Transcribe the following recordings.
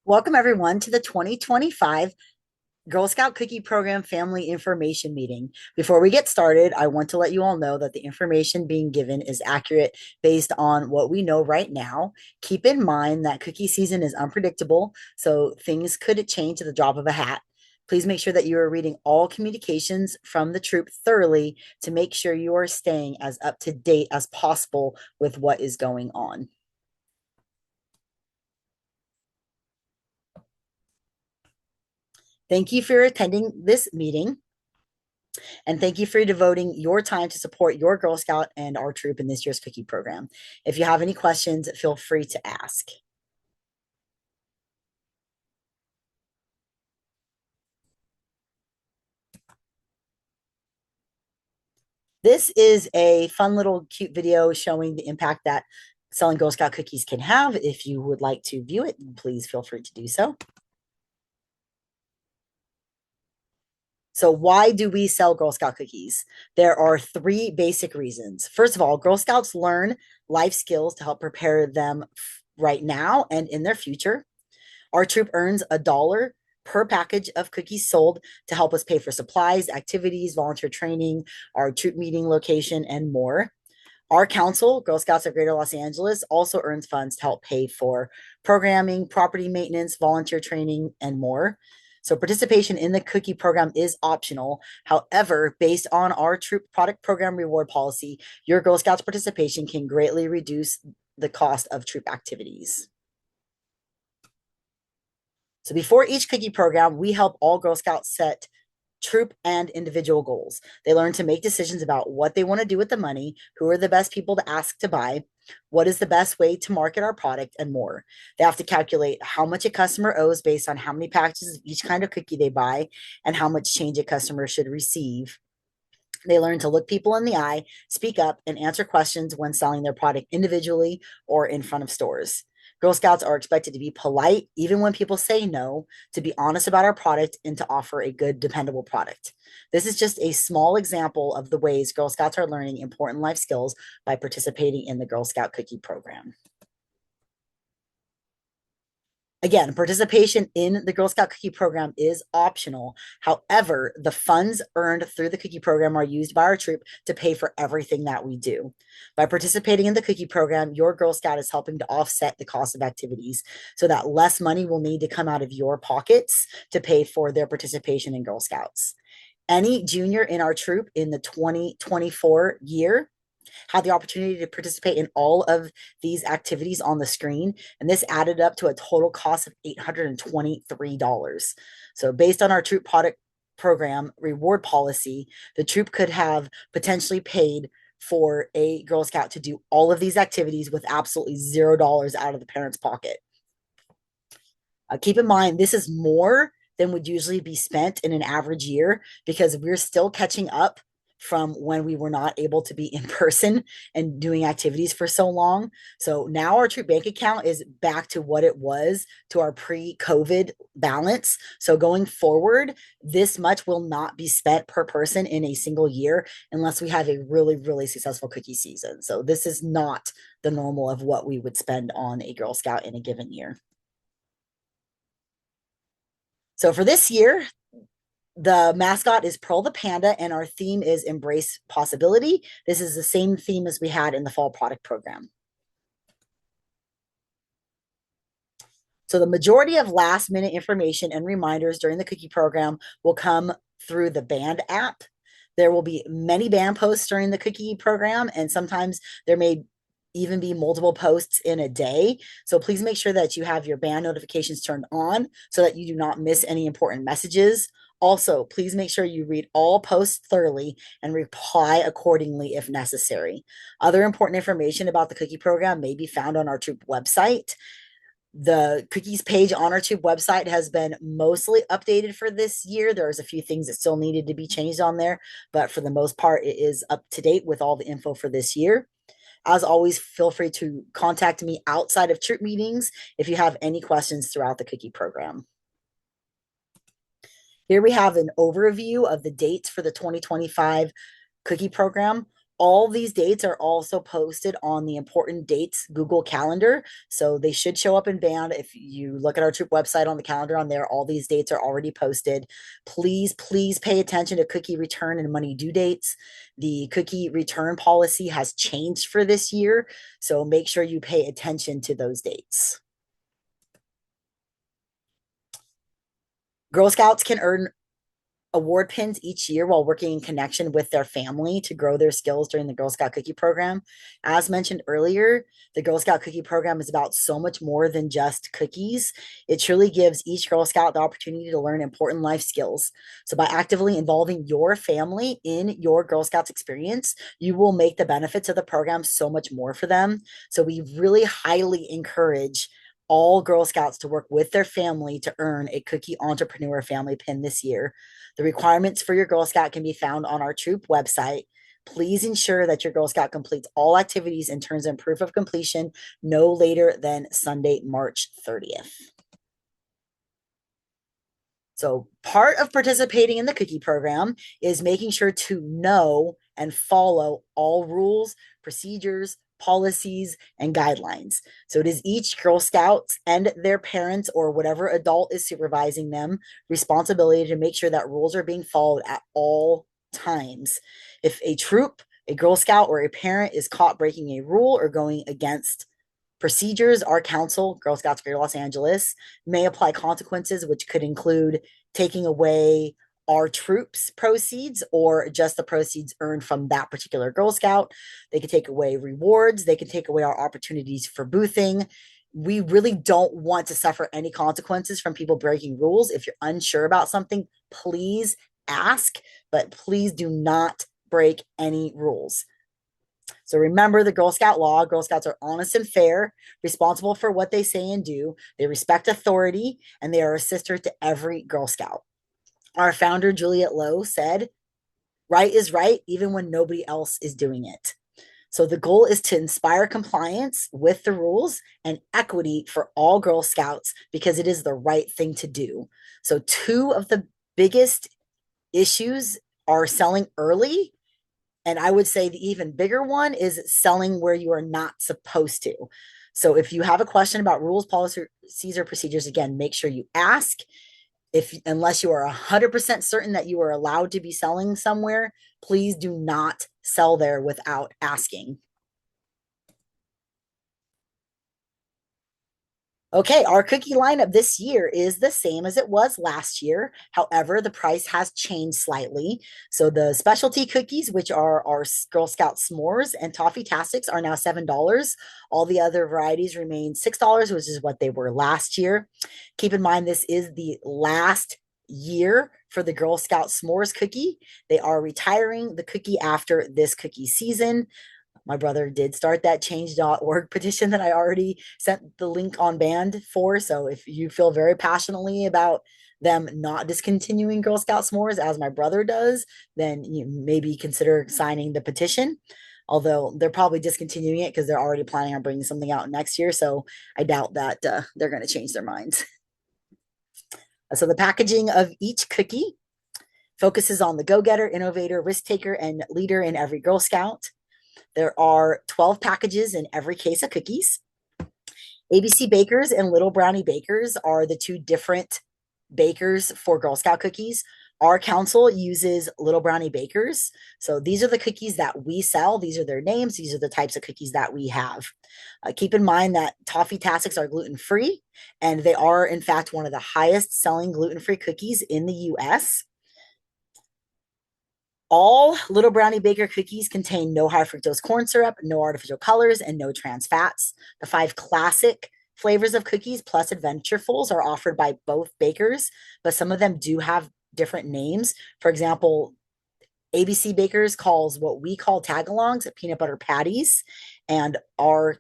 Welcome everyone to the 2025 Girl Scout Cookie Program Family Information Meeting. Before we get started, I want to let you all know that the information being given is accurate based on what we know right now. Keep in mind that cookie season is unpredictable, so things could change at the drop of a hat. Please make sure that you are reading all communications from the troop thoroughly to make sure you are staying as up to date as possible with what is going on. Thank you for attending this meeting. And thank you for devoting your time to support your Girl Scout and our troop in this year's cookie program. If you have any questions, feel free to ask. This is a fun little cute video showing the impact that selling Girl Scout cookies can have. If you would like to view it, please feel free to do so. So why do we sell Girl Scout cookies? There are three basic reasons. First of all, Girl Scouts learn life skills to help prepare them right now and in their future. Our troop earns $1 per package of cookies sold to help us pay for supplies, activities, volunteer training, our troop meeting location, and more. Our council, Girl Scouts of Greater Los Angeles, also earns funds to help pay for programming, property maintenance, volunteer training, and more. So participation in the cookie program is optional. However, based on our troop product program reward policy, your Girl Scouts participation can greatly reduce the cost of troop activities. So before each cookie program, we help all Girl Scouts set troop and individual goals. They learn to make decisions about what they want to do with the money, who are the best people to ask to buy, what is the best way to market our product, and more. They have to calculate how much a customer owes based on how many packages of each kind of cookie they buy and how much change a customer should receive. They learn to look people in the eye, speak up, and answer questions when selling their product individually or in front of stores. Girl Scouts are expected to be polite, even when people say no, to be honest about our product, and to offer a good, dependable product. This is just a small example of the ways Girl Scouts are learning important life skills by participating in the Girl Scout Cookie Program. Again, participation in the Girl Scout Cookie Program is optional. However, the funds earned through the cookie program are used by our troop to pay for everything that we do. By participating in the cookie program, your Girl Scout is helping to offset the cost of activities so that less money will need to come out of your pockets to pay for their participation in Girl Scouts. Any junior in our troop in the 2024 year had the opportunity to participate in all of these activities on the screen. And this added up to a total cost of $823. So, based on our troop product program reward policy, the troop could have potentially paid for a Girl Scout to do all of these activities with absolutely $0 out of the parent's pocket. Keep in mind, this is more than would usually be spent in an average year because we're still catching up from when we were not able to be in person and doing activities for so long. So now our troop bank account is back to what it was to our pre-COVID balance. So going forward, this much will not be spent per person in a single year unless we have a really, really successful cookie season. So this is not the normal of what we would spend on a Girl Scout in a given year. So for this year, the mascot is Pearl the Panda, and our theme is Embrace Possibility. This is the same theme as we had in the fall product program. So the majority of last minute information and reminders during the cookie program will come through the Band app. There will be many band posts during the cookie program, and sometimes there may even be multiple posts in a day. So please make sure that you have your band notifications turned on so that you do not miss any important messages. Also, please make sure you read all posts thoroughly and reply accordingly if necessary. Other important information about the cookie program may be found on our troop website. The cookies page on our troop website has been mostly updated for this year. There's a few things that still needed to be changed on there, but for the most part, it is up to date with all the info for this year. As always, feel free to contact me outside of troop meetings if you have any questions throughout the cookie program. Here we have an overview of the dates for the 2025 cookie program. All these dates are also posted on the important dates Google Calendar. So they should show up in band. If you look at our troop website on the calendar on there, all these dates are already posted. Please, please pay attention to cookie return and money due dates. The cookie return policy has changed for this year. So make sure you pay attention to those dates. Girl Scouts can earn award pins each year while working in connection with their family to grow their skills during the Girl Scout Cookie Program. As mentioned earlier, the Girl Scout Cookie Program is about so much more than just cookies. It truly gives each Girl Scout the opportunity to learn important life skills. So, by actively involving your family in your Girl Scouts experience, you will make the benefits of the program so much more for them. So, we really highly encourage all Girl Scouts to work with their family to earn a Cookie Entrepreneur Family Pin this year. The requirements for your Girl Scout can be found on our troop website. Please ensure that your Girl Scout completes all activities and turns in proof of completion no later than Sunday, March 30th. So, part of participating in the cookie program is making sure to know and follow all rules, procedures, policies, and guidelines. So, it is each Girl Scouts and their parents or whatever adult is supervising them responsibility to make sure that rules are being followed at all times. If a troop, a Girl Scout, or a parent is caught breaking a rule or going against procedures, our council, Girl Scouts Greater Los Angeles, may apply consequences, which could include taking away our troops' proceeds or just the proceeds earned from that particular Girl Scout. They could take away rewards. They could take away our opportunities for boothing. We really don't want to suffer any consequences from people breaking rules. If you're unsure about something, please ask, but please do not break any rules. So remember the Girl Scout law. Girl Scouts are honest and fair, responsible for what they say and do. They respect authority, and they are a sister to every Girl Scout. Our founder, Juliet Lowe, said, right is right, even when nobody else is doing it. So the goal is to inspire compliance with the rules and equity for all Girl Scouts because it is the right thing to do. So two of the biggest issues are selling early, and I would say the even bigger one is selling where you are not supposed to. So if you have a question about rules, policies, or procedures, again, make sure you ask. If unless you are 100% certain that you are allowed to be selling somewhere, please do not sell there without asking. Okay, our cookie lineup this year is the same as it was last year. However, the price has changed slightly. So the specialty cookies, which are our Girl Scout s'mores and toffee tastics, are now $7. All the other varieties remain $6, which is what they were last year. Keep in mind, this is the last year for the Girl Scout s'mores cookie. They are retiring the cookie after this cookie season. My brother did start that change.org petition that I already sent the link on band for. So if you feel very passionately about them not discontinuing Girl Scout s'mores as my brother does, then you maybe consider signing the petition. Although they're probably discontinuing it because they're already planning on bringing something out next year. So I doubt that they're going to change their minds. So the packaging of each cookie focuses on the go-getter, innovator, risk taker, and leader in every Girl Scout. There are 12 packages in every case of cookies. ABC Bakers and Little Brownie Bakers are the two different bakers for Girl Scout cookies. Our council uses Little Brownie Bakers. So these are the cookies that we sell. These are their names. These are the types of cookies that we have. Keep in mind that Toffee Tastics are gluten-free, and they are, in fact, one of the highest selling gluten-free cookies in the US. All Little Brownie Baker cookies contain no high fructose corn syrup, no artificial colors, and no trans fats. The 5 classic flavors of cookies plus Adventurefuls are offered by both bakers, but some of them do have different names. For example, ABC Bakers calls what we call tagalongs peanut butter patties, and our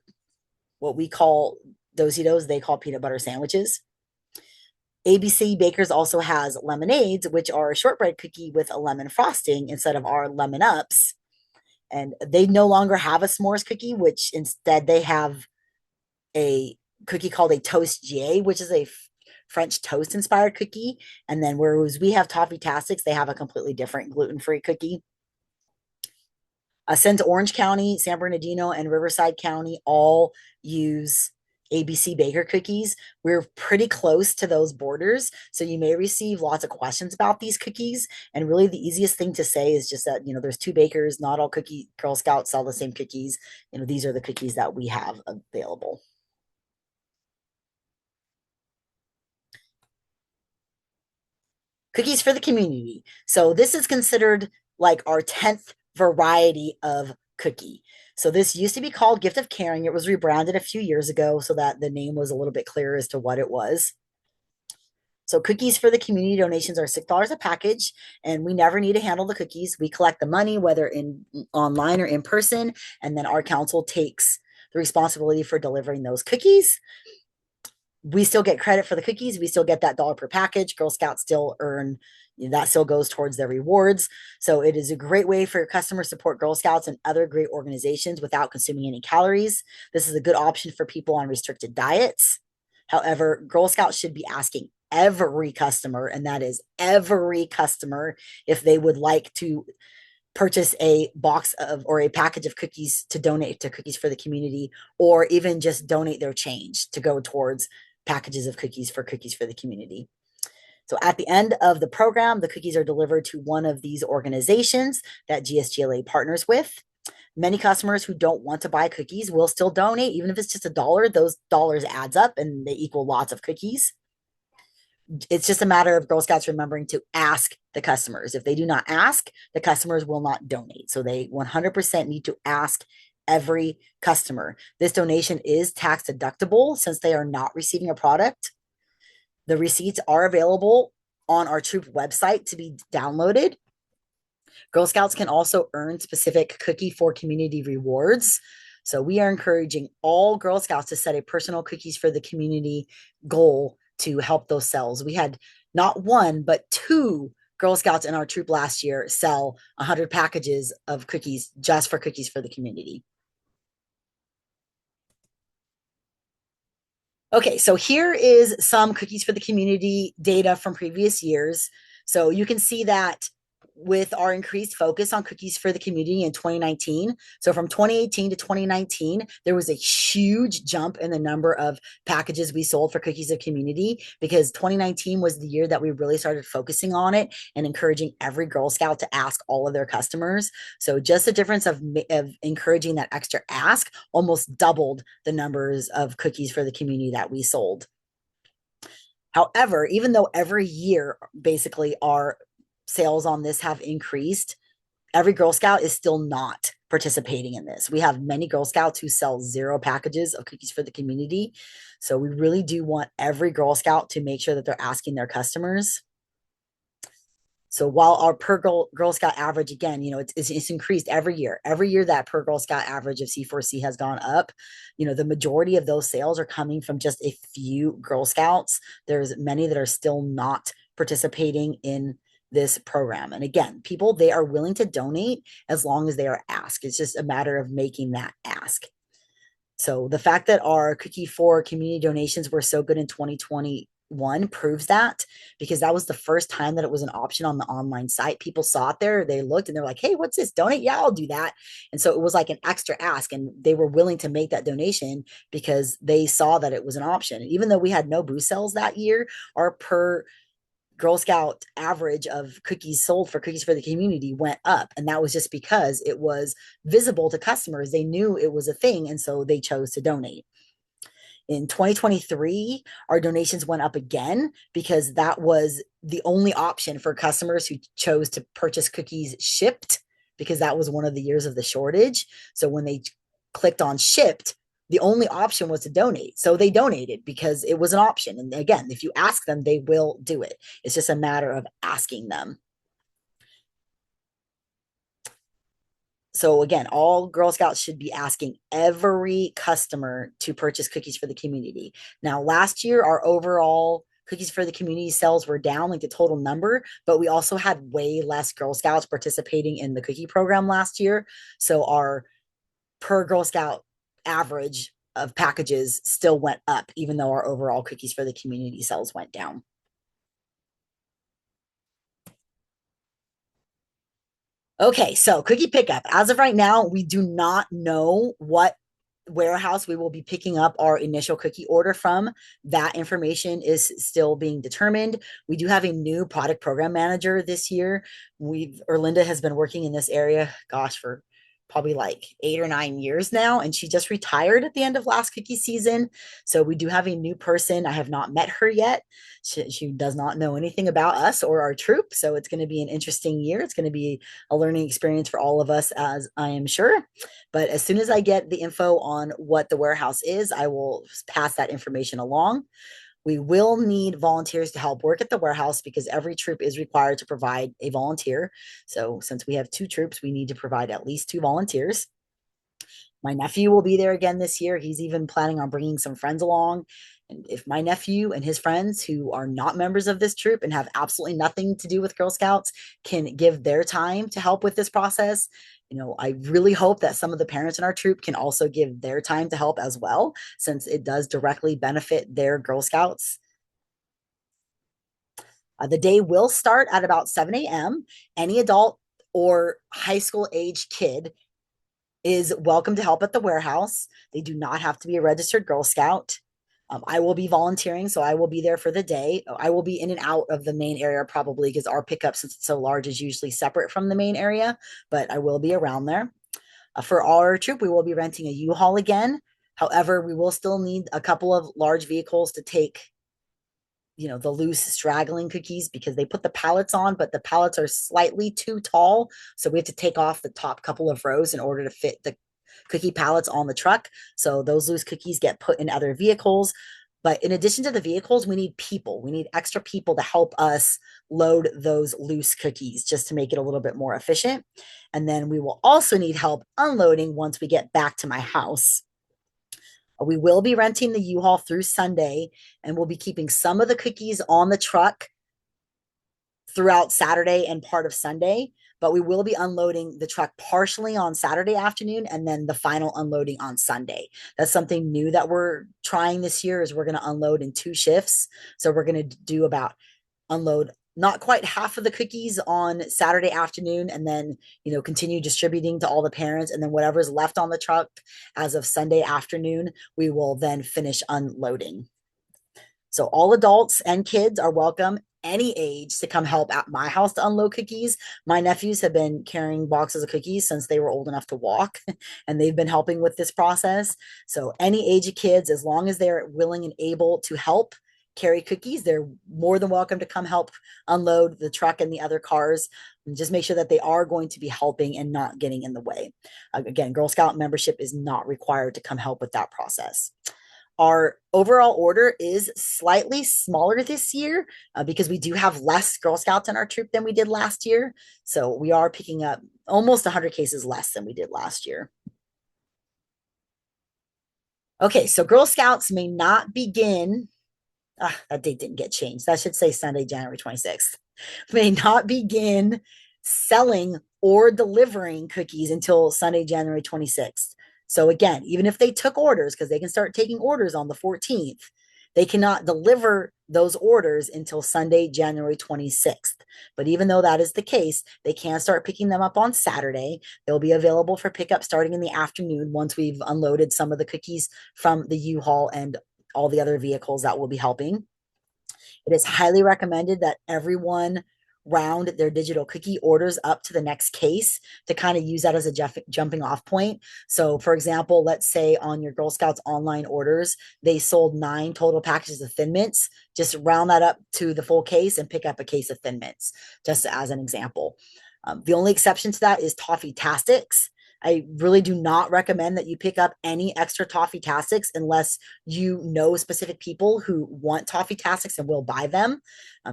what we call Dositos, they call peanut butter sandwiches. ABC Bakers also has lemonades, which are a shortbread cookie with a lemon frosting instead of our lemon ups. And they no longer have a s'mores cookie, which instead they have a cookie called a Toast J, which is a French toast inspired cookie. And then whereas we have Toffee Tastics, they have a completely different gluten free cookie. Since Orange County, San Bernardino, and Riverside County all use ABC Baker cookies, we're pretty close to those borders. So you may receive lots of questions about these cookies. And really, the easiest thing to say is just that, there's two bakers. Not all cookie Girl Scouts sell the same cookies. These are the cookies that we have available. Cookies for the community. So this is considered like our 10th variety of cookie. So this used to be called Gift of Caring. It was rebranded a few years ago so that the name was a little bit clearer as to what it was. So cookies for the community donations are $6 a package, and we never need to handle the cookies. We collect the money, whether in online or in person, and then our council takes the responsibility for delivering those cookies. We still get credit for the cookies. We still get that dollar per package. Girl Scouts still earn, that still goes towards their rewards. So it is a great way for your customers to support Girl Scouts and other great organizations without consuming any calories. This is a good option for people on restricted diets. However, Girl Scouts should be asking every customer, and that is every customer, if they would like to purchase a box of or a package of cookies to donate to Cookies for the Community, or even just donate their change to go towards packages of cookies for Cookies for the Community. So at the end of the program, the cookies are delivered to one of these organizations that GSGLA partners with. Many customers who don't want to buy cookies will still donate, even if it's just $1. Those dollars adds up and they equal lots of cookies. It's just a matter of Girl Scouts remembering to ask the customers. If they do not ask, the customers will not donate. So they 100% need to ask every customer. This donation is tax deductible since they are not receiving a product. The receipts are available on our troop website to be downloaded. Girl Scouts can also earn specific Cookie for Community rewards. So we are encouraging all Girl Scouts to set a personal Cookies for the Community goal to help those sales. We had not one, but two Girl Scouts in our troop last year sell 100 packages of cookies just for Cookies for the Community. Okay, so here is some Cookies for the Community data from previous years. So you can see that with our increased focus on Cookies for the Community in 2019. So from 2018 to 2019, there was a huge jump in the number of packages we sold for Cookies of Community, because 2019 was the year that we really started focusing on it and encouraging every Girl Scout to ask all of their customers. So just the difference of encouraging that extra ask almost doubled the numbers of Cookies for the Community that we sold. However, even though every year basically our sales on this have increased, every Girl Scout is still not participating in this. We have many Girl Scouts who sell 0 packages of Cookies for the Community. So we really do want every Girl Scout to make sure that they're asking their customers. So while our per Girl Scout average, again, it's increased every year. Every year that per Girl Scout average of C4C has gone up, the majority of those sales are coming from just a few Girl Scouts. There's many that are still not participating in this program. And again, people, they are willing to donate as long as they are asked. It's just a matter of making that ask. So the fact that our Cookie for Community donations were so good in 2021 proves that, because that was the first time that it was an option on the online site. People saw it there, they looked and they're like, hey, what's this? Donate? Yeah, I'll do that. And so it was like an extra ask, and they were willing to make that donation because they saw that it was an option. And even though we had no booth sales that year, our per Girl Scout average of cookies sold for Cookies for the Community went up. And that was just because it was visible to customers. They knew it was a thing, and so they chose to donate. In 2023, our donations went up again because that was the only option for customers who chose to purchase cookies shipped, because that was one of the years of the shortage. So when they clicked on shipped, the only option was to donate. So they donated because it was an option. And again, if you ask them, they will do it. It's just a matter of asking them. So again, all Girl Scouts should be asking every customer to purchase Cookies for the Community. Now, last year, our overall Cookies for the Community sales were down, like the total number, but we also had way less Girl Scouts participating in the cookie program last year. So our per Girl Scout average of packages still went up, even though our overall Cookies for the Community sales went down. Okay, so cookie pickup. As of right now, we do not know what warehouse we will be picking up our initial cookie order from. That information is still being determined. We do have a new product program manager this year. Erlinda has been working in this area, gosh, for probably like 8 or 9 years now, and she just retired at the end of last cookie season. So we do have a new person. I have not met her yet. She does not know anything about us or our troop, so it's going to be an interesting year. It's going to be a learning experience for all of us, as I am sure. But as soon as I get the info on what the warehouse is, I will pass that information along. We will need volunteers to help work at the warehouse because every troop is required to provide a volunteer. So since we have 2 troops, we need to provide at least 2 volunteers. My nephew will be there again this year. He's even planning on bringing some friends along. And if my nephew and his friends, who are not members of this troop and have absolutely nothing to do with Girl Scouts, can give their time to help with this process, I really hope that some of the parents in our troop can also give their time to help as well, since it does directly benefit their Girl Scouts. The day will start at about 7 a.m. Any adult or high school age kid is welcome to help at the warehouse. They do not have to be a registered Girl Scout. I will be volunteering, so I will be there for the day. I will be in and out of the main area probably because our pickup, since it's so large, is usually separate from the main area, but I will be around there. For our troop, we will be renting a U-Haul again. However, we will still need a couple of large vehicles to take the loose straggling cookies because they put the pallets on, but the pallets are slightly too tall. So we have to take off the top couple of rows in order to fit the cookie pallets on the truck. So those loose cookies get put in other vehicles. But in addition to the vehicles, we need people. We need extra people to help us load those loose cookies just to make it a little bit more efficient. And then we will also need help unloading once we get back to my house. We will be renting the U-Haul through Sunday, and we'll be keeping some of the cookies on the truck throughout Saturday and part of Sunday, but we will be unloading the truck partially on Saturday afternoon and then the final unloading on Sunday. That's something new that we're trying this year is we're going to unload in 2 shifts. So we're going to do about unload not quite half of the cookies on Saturday afternoon and then, continue distributing to all the parents. And then whatever's left on the truck as of Sunday afternoon, we will then finish unloading. So all adults and kids are welcome any age to come help at my house to unload cookies. My nephews have been carrying boxes of cookies since they were old enough to walk, and they've been helping with this process. So any age of kids, as long as they're willing and able to help carry cookies, they're more than welcome to come help unload the truck and the other cars. And just make sure that they are going to be helping and not getting in the way. Again, Girl Scout membership is not required to come help with that process. Our overall order is slightly smaller this year because we do have less Girl Scouts in our troop than we did last year. So we are picking up almost 100 cases less than we did last year. Okay, so Girl Scouts may not begin. That date didn't get changed. That should say Sunday, January 26th. May not begin selling or delivering cookies until Sunday, January 26th. So again, even if they took orders, because they can start taking orders on the 14th, they cannot deliver those orders until Sunday, January 26th. But even though that is the case, they can start picking them up on Saturday. They'll be available for pickup starting in the afternoon once we've unloaded some of the cookies from the U-Haul and all the other vehicles that will be helping. It is highly recommended that everyone round their digital cookie orders up to the next case to kind of use that as a jumping off point. So, for example, let's say on your Girl Scouts online orders, they sold 9 total packages of Thin Mints. Just round that up to the full case and pick up a case of Thin Mints, just as an example. The only exception to that is Toffee Tastics. I really do not recommend that you pick up any extra Toffee Tastics unless you know specific people who want Toffee Tastics and will buy them,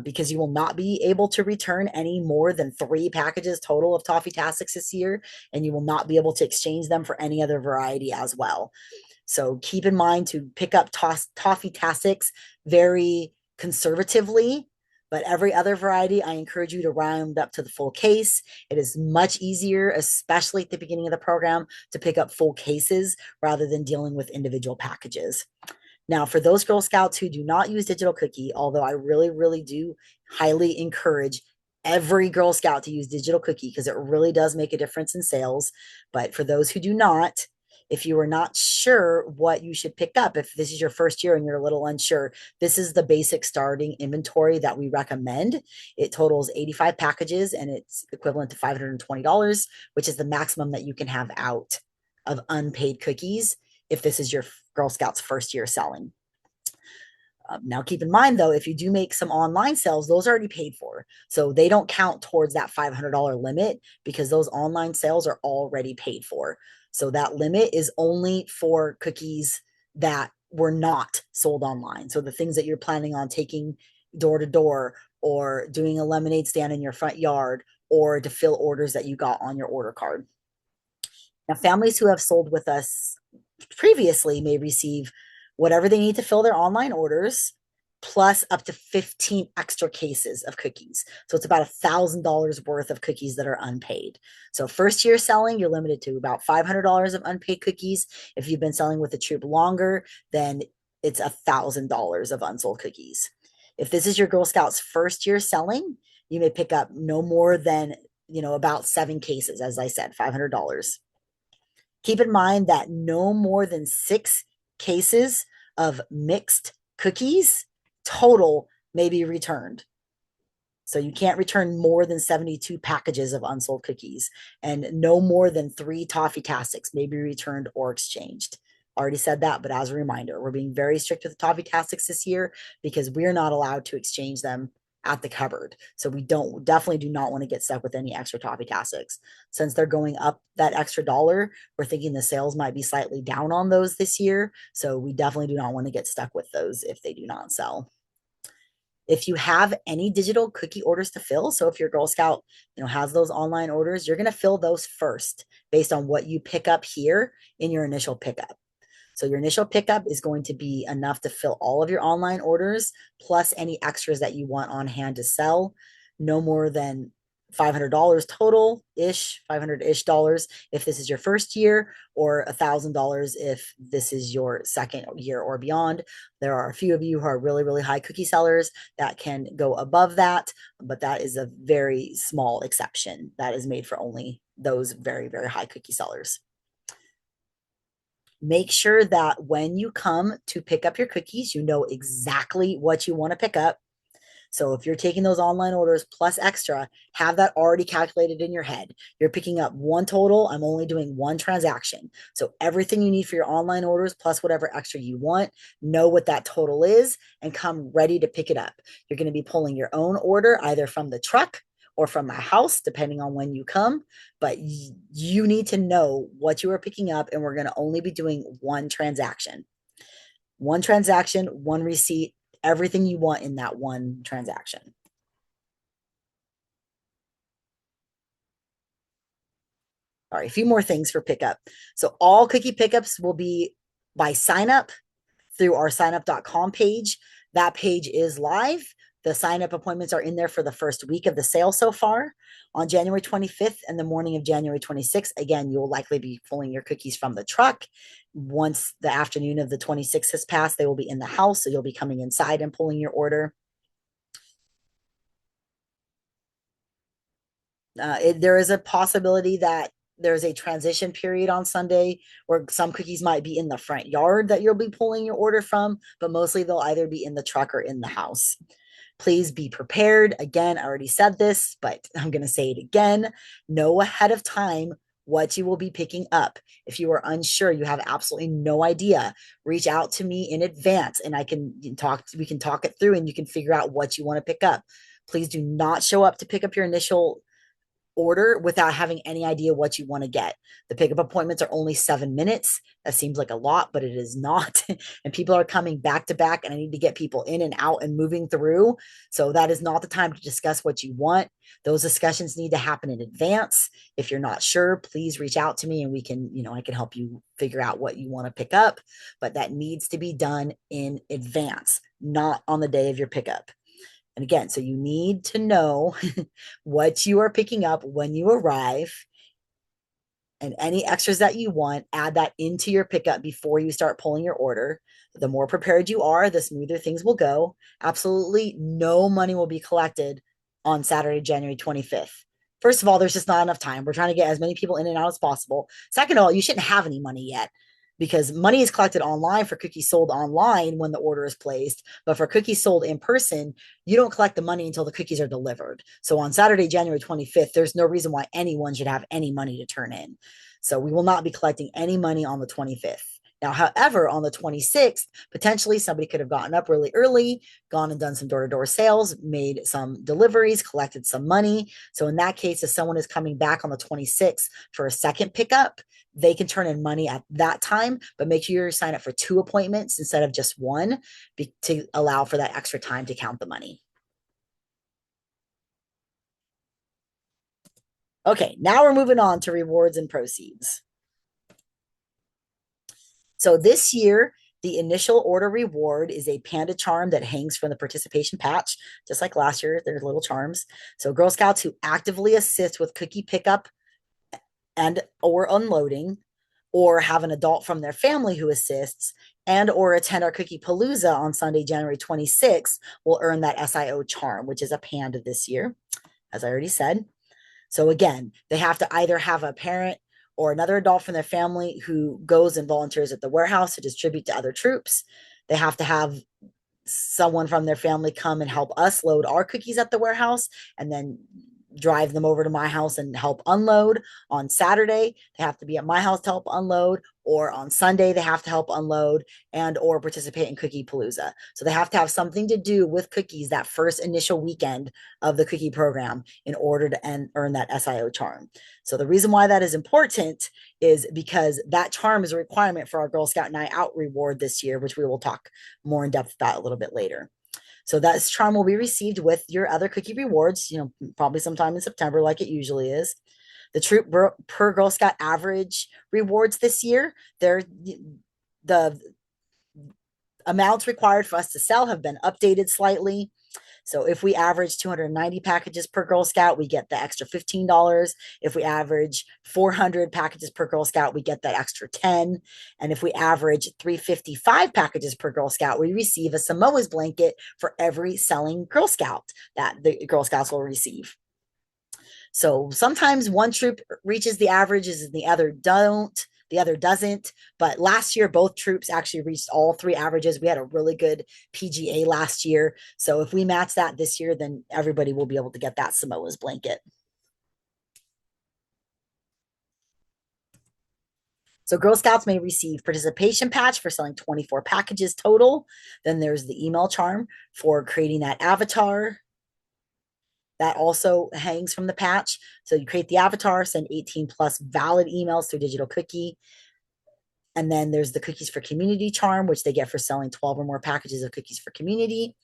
because you will not be able to return any more than 3 packages total of Toffee Tastics this year, and you will not be able to exchange them for any other variety as well. So keep in mind to pick up Toffee Tastics very conservatively. But every other variety, I encourage you to round up to the full case. It is much easier, especially at the beginning of the program, to pick up full cases rather than dealing with individual packages. Now, for those Girl Scouts who do not use digital cookie, although I really, really do highly encourage every Girl Scout to use digital cookie because it really does make a difference in sales. But for those who do not, if you are not sure what you should pick up, if this is your first year and you're a little unsure, this is the basic starting inventory that we recommend. It totals 85 packages and it's equivalent to $520, which is the maximum that you can have out of unpaid cookies if this is your Girl Scouts first year selling. Now, keep in mind, though, if you do make some online sales, those are already paid for. So they don't count towards that $500 limit because those online sales are already paid for. So that limit is only for cookies that were not sold online. So the things that you're planning on taking door to door or doing a lemonade stand in your front yard or to fill orders that you got on your order card. Now, families who have sold with us previously may receive whatever they need to fill their online orders, plus up to 15 extra cases of cookies. So it's about $1,000 worth of cookies that are unpaid. So first year selling, you're limited to about $500 of unpaid cookies. If you've been selling with the troop longer, then it's $1,000 of unsold cookies. If this is your Girl Scouts first year selling, you may pick up no more than, about 7 cases, as I said, $500. Keep in mind that no more than 6 cases of mixed cookies total may be returned. So you can't return more than 72 packages of unsold cookies, and no more than 3 toffee tastics may be returned or exchanged. Already said that, but as a reminder, we're being very strict with the toffee tastics this year because we're not allowed to exchange them at the cupboard. So we definitely do not want to get stuck with any extra toffee tastics. Since they're going up that extra dollar, we're thinking the sales might be slightly down on those this year. So we definitely do not want to get stuck with those if they do not sell. If you have any digital cookie orders to fill, so if your Girl Scout, has those online orders, you're going to fill those first based on what you pick up here in your initial pickup. So your initial pickup is going to be enough to fill all of your online orders, plus any extras that you want on hand to sell. No more than $500 total ish, $500-ish if this is your first year, or $1,000 if this is your second year or beyond. There are a few of you who are really, really high cookie sellers that can go above that, but that is a very small exception. That is made for only those very, very high cookie sellers. Make sure that when you come to pick up your cookies, you know exactly what you want to pick up. So if you're taking those online orders plus extra, have that already calculated in your head. You're picking up one total. I'm only doing one transaction. So everything you need for your online orders plus whatever extra you want, know what that total is and come ready to pick it up. You're going to be pulling your own order either from the truck or from my house, depending on when you come. But you need to know what you are picking up, and we're going to only be doing one transaction. One transaction, one receipt, everything you want in that one transaction. All right, a few more things for pickup. So all cookie pickups will be by sign up through our signup.com page. That page is live. The sign up appointments are in there for the first week of the sale so far. On January 25th and the morning of January 26th, again, you'll likely be pulling your cookies from the truck. Once the afternoon of the 26th has passed, they will be in the house. So you'll be coming inside and pulling your order. There is a possibility that there's a transition period on Sunday where some cookies might be in the front yard that you'll be pulling your order from, but mostly they'll either be in the truck or in the house. Please be prepared. Again, I already said this, but I'm going to say it again. Know ahead of time what you will be picking up. If you are unsure, you have absolutely no idea, reach out to me in advance and we can talk it through and you can figure out what you want to pick up. Please do not show up to pick up your initial order without having any idea what you want to get. The pickup appointments are only 7 minutes. That seems like a lot, but it is not. And people are coming back to back, and I need to get people in and out and moving through. So that is not the time to discuss what you want. Those discussions need to happen in advance. If you're not sure, please reach out to me and we can, I can help you figure out what you want to pick up. But that needs to be done in advance, not on the day of your pickup. And again, so you need to know what you are picking up when you arrive, and any extras that you want, add that into your pickup before you start pulling your order. The more prepared you are, the smoother things will go. Absolutely no money will be collected on Saturday, January 25th. First of all, there's just not enough time. We're trying to get as many people in and out as possible. Second of all, you shouldn't have any money yet because money is collected online for cookies sold online when the order is placed. But for cookies sold in person, you don't collect the money until the cookies are delivered. So on Saturday, January 25th, there's no reason why anyone should have any money to turn in. So we will not be collecting any money on the 25th. Now, however, on the 26th, potentially somebody could have gotten up really early, gone and done some door to door sales, made some deliveries, collected some money. So, in that case, if someone is coming back on the 26th for a second pickup, they can turn in money at that time, but make sure you sign up for 2 appointments instead of just one to allow for that extra time to count the money. Okay, now we're moving on to rewards and proceeds. So this year, the initial order reward is a panda charm that hangs from the participation patch, just like last year. There's little charms. So Girl Scouts who actively assist with cookie pickup and or unloading, or have an adult from their family who assists, and or attend our Cookie Palooza on Sunday, January 26th, will earn that SIO charm, which is a panda this year, as I already said. So again, they have to either have a parent or another adult from their family who goes and volunteers at the warehouse to distribute to other troops. They have to have someone from their family come and help us load our cookies at the warehouse and then drive them over to my house and help unload. On Saturday, they have to be at my house to help unload, or on Sunday, they have to help unload and or participate in Cookie Palooza. So they have to have something to do with cookies that first initial weekend of the cookie program in order to earn that SIO charm. So the reason why that is important is because that charm is a requirement for our Girl Scout Night Out reward this year, which we will talk more in depth about a little bit later. So that charm will be received with your other cookie rewards, probably sometime in September, like it usually is. The troop per Girl Scout average rewards this year, the amounts required for us to sell have been updated slightly. So if we average 290 packages per Girl Scout, we get the extra $15. If we average 400 packages per Girl Scout, we get that extra 10. And if we average 355 packages per Girl Scout, we receive a Samoa's blanket for every selling Girl Scout that the Girl Scouts will receive. So sometimes one troop reaches the averages and the other don't. The other doesn't. But last year, both troops actually reached all 3 averages. We had a really good PGA last year. So if we match that this year, then everybody will be able to get that Samoa's blanket. So Girl Scouts may receive participation patch for selling 24 packages total. Then there's the email charm for creating that avatar. That also hangs from the patch. So you create the avatar, send 18 plus valid emails through Digital Cookie. And then there's the Cookies for Community charm, which they get for selling 12 or more packages of Cookies for Community.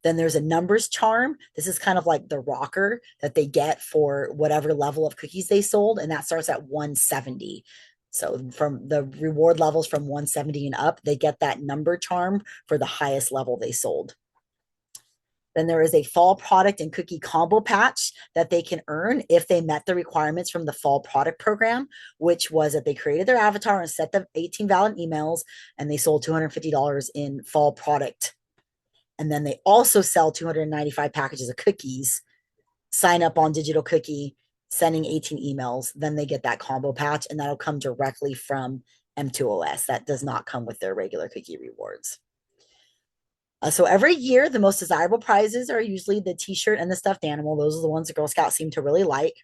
Then there's a numbers charm. This is kind of like the rocker that they get for whatever level of cookies they sold. And that starts at 170. So from the reward levels from 170 and up, they get that number charm for the highest level they sold. Then there is a fall product and cookie combo patch that they can earn if they met the requirements from the fall product program, which was that they created their avatar and set the 18 valid emails and they sold $250 in fall product. And then they also sell 295 packages of cookies, sign up on Digital Cookie, sending 18 emails, then they get that combo patch and that'll come directly from M2OS. That does not come with their regular cookie rewards. So every year, the most desirable prizes are usually the t-shirt and the stuffed animal. Those are the ones the Girl Scouts seem to really like.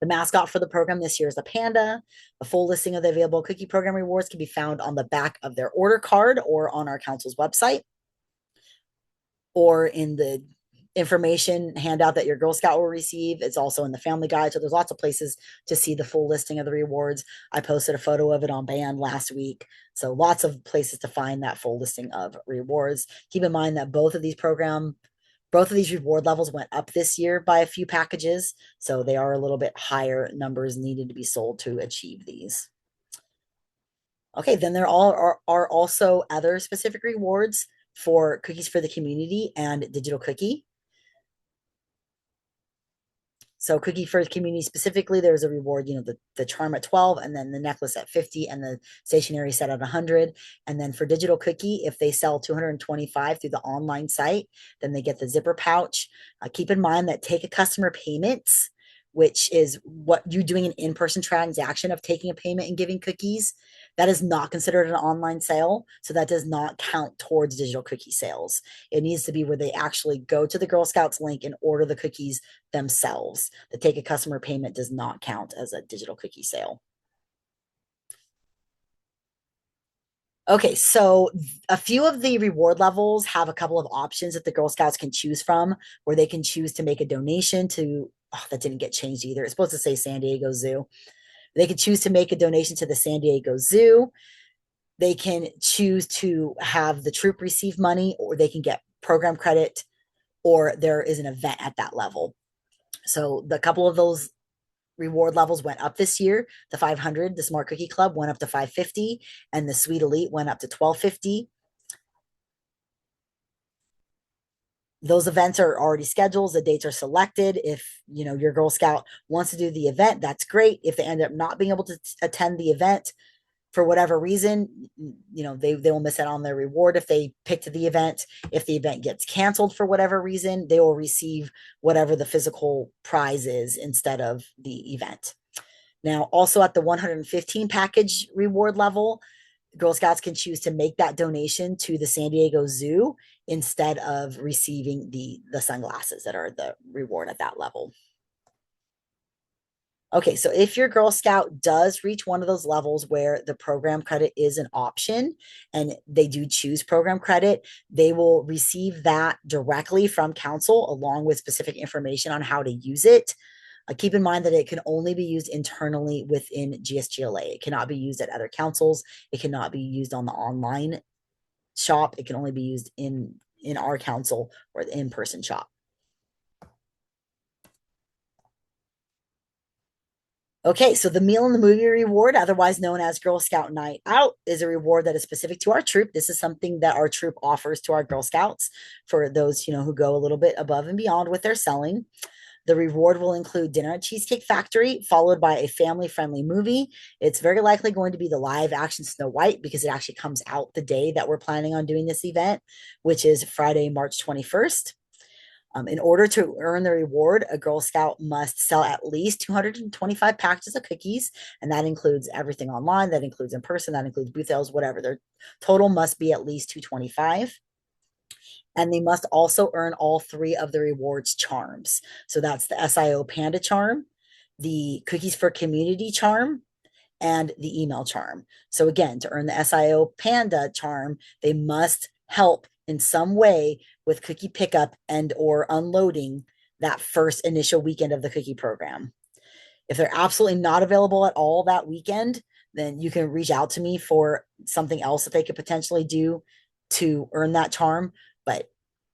The mascot for the program this year is a panda. A full listing of the available cookie program rewards can be found on the back of their order card or on our council's website, or in the information handout that your Girl Scout will receive. It's also in the family guide. So there's lots of places to see the full listing of the rewards. I posted a photo of it on Band last week. So lots of places to find that full listing of rewards. Keep in mind that both of these reward levels went up this year by a few packages. So they are a little bit higher numbers needed to be sold to achieve these. Okay, then there are also other specific rewards for Cookies for the Community and Digital Cookie. So Cookie for Community specifically, there's a reward, the charm at 12 and then the necklace at 50 and the stationery set at 100. And then for Digital Cookie, if they sell 225 through the online site, then they get the zipper pouch. Keep in mind that take a customer payments, which is what you doing an in-person transaction of taking a payment and giving cookies. That is not considered an online sale. So that does not count towards digital cookie sales. It needs to be where they actually go to the Girl Scouts link and order the cookies themselves. The take a customer payment does not count as a digital cookie sale. Okay, so a few of the reward levels have a couple of options that the Girl Scouts can choose from, where they can choose to make a donation to, oh, that didn't get changed either. It's supposed to say San Diego Zoo. They can choose to make a donation to the San Diego Zoo. They can choose to have the troop receive money, or they can get program credit, or there is an event at that level. So the couple of those reward levels went up this year. The 500, the Smart Cookie Club went up to 550, and the Sweet Elite went up to 1250. Those events are already scheduled. The dates are selected. If your Girl Scout wants to do the event, that's great. If they end up not being able to attend the event for whatever reason, they will miss out on their reward if they picked the event. If the event gets canceled for whatever reason, they will receive whatever the physical prize is instead of the event. Now, also at the 115 package reward level, Girl Scouts can choose to make that donation to the San Diego Zoo instead of receiving the sunglasses that are the reward at that level. Okay, so if your Girl Scout does reach one of those levels where the program credit is an option and they do choose program credit, they will receive that directly from council along with specific information on how to use it. Keep in mind that it can only be used internally within GSGLA. It cannot be used at other councils. It cannot be used on the online shop. It can only be used in our council or the in-person shop. Okay, so the meal in the movie reward, otherwise known as Girl Scout Night Out, is a reward that is specific to our troop. This is something that our troop offers to our Girl Scouts for those, who go a little bit above and beyond with their selling. The reward will include dinner at Cheesecake Factory, followed by a family-friendly movie. It's very likely going to be the live action Snow White because it actually comes out the day that we're planning on doing this event, which is Friday, March 21st. In order to earn the reward, a Girl Scout must sell at least 225 packages of cookies, and that includes everything online, that includes in person, that includes booth sales, whatever. Their total must be at least 225. And they must also earn all three of the rewards charms. So that's the SIO Panda charm, the Cookies for Community charm, and the email charm. So again, to earn the SIO Panda charm, they must help in some way with cookie pickup and or unloading that first initial weekend of the cookie program. If they're absolutely not available at all that weekend, then you can reach out to me for something else that they could potentially do to earn that charm. But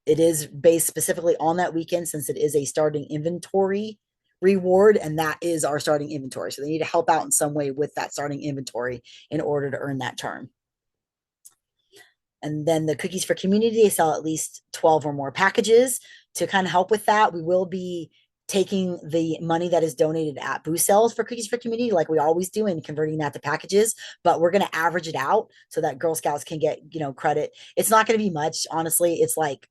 it is based specifically on that weekend since it is a starting inventory reward, and that is our starting inventory. So they need to help out in some way with that starting inventory in order to earn that charm. And then the Cookies for Community, they sell at least 12 or more packages. To kind of help with that, we will be taking the money that is donated at booth sales for Cookies for Community, like we always do, and converting that to packages. But we're going to average it out so that Girl Scouts can get, credit. It's not going to be much, honestly. It's like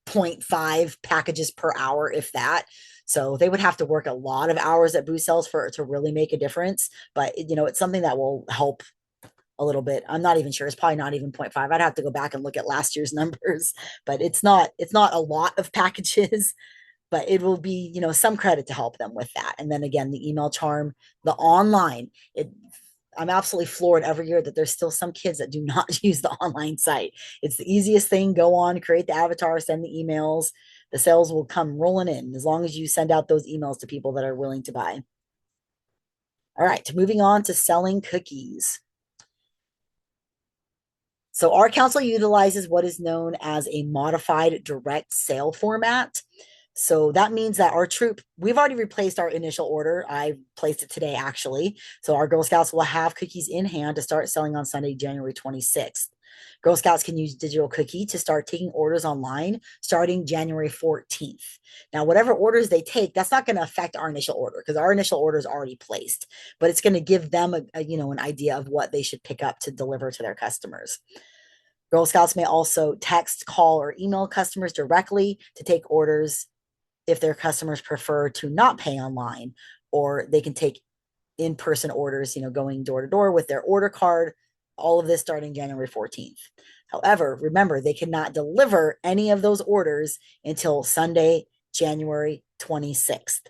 0.5 packages per hour, if that. So they would have to work a lot of hours at booth sales for it to really make a difference. But, it's something that will help a little bit. I'm not even sure. It's probably not even 0.5. I'd have to go back and look at last year's numbers, but it's not a lot of packages, but it will be, some credit to help them with that. And then again, the email charm, the online, I'm absolutely floored every year that there's still some kids that do not use the online site. It's the easiest thing. Go on, create the avatar, send the emails. The sales will come rolling in as long as you send out those emails to people that are willing to buy. All right, moving on to selling cookies. So our council utilizes what is known as a modified direct sale format. So that means that our troop, we've already replaced our initial order. I placed it today, actually. So our Girl Scouts will have cookies in hand to start selling on Sunday, January 26th. Girl Scouts can use Digital Cookie to start taking orders online starting January 14th. Now, whatever orders they take, that's not going to affect our initial order because our initial order is already placed, but it's going to give them an idea of what they should pick up to deliver to their customers. Girl Scouts may also text, call, or email customers directly to take orders if their customers prefer to not pay online, or they can take in-person orders, going door to door with their order card, all of this starting January 14th. However, remember, they cannot deliver any of those orders until Sunday, January 26th.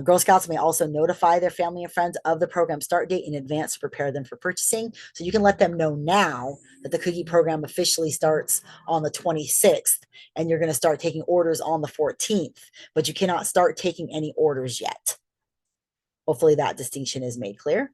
Girl Scouts may also notify their family and friends of the program start date in advance to prepare them for purchasing. So you can let them know now that the cookie program officially starts on the 26th and you're going to start taking orders on the 14th, but you cannot start taking any orders yet. Hopefully that distinction is made clear.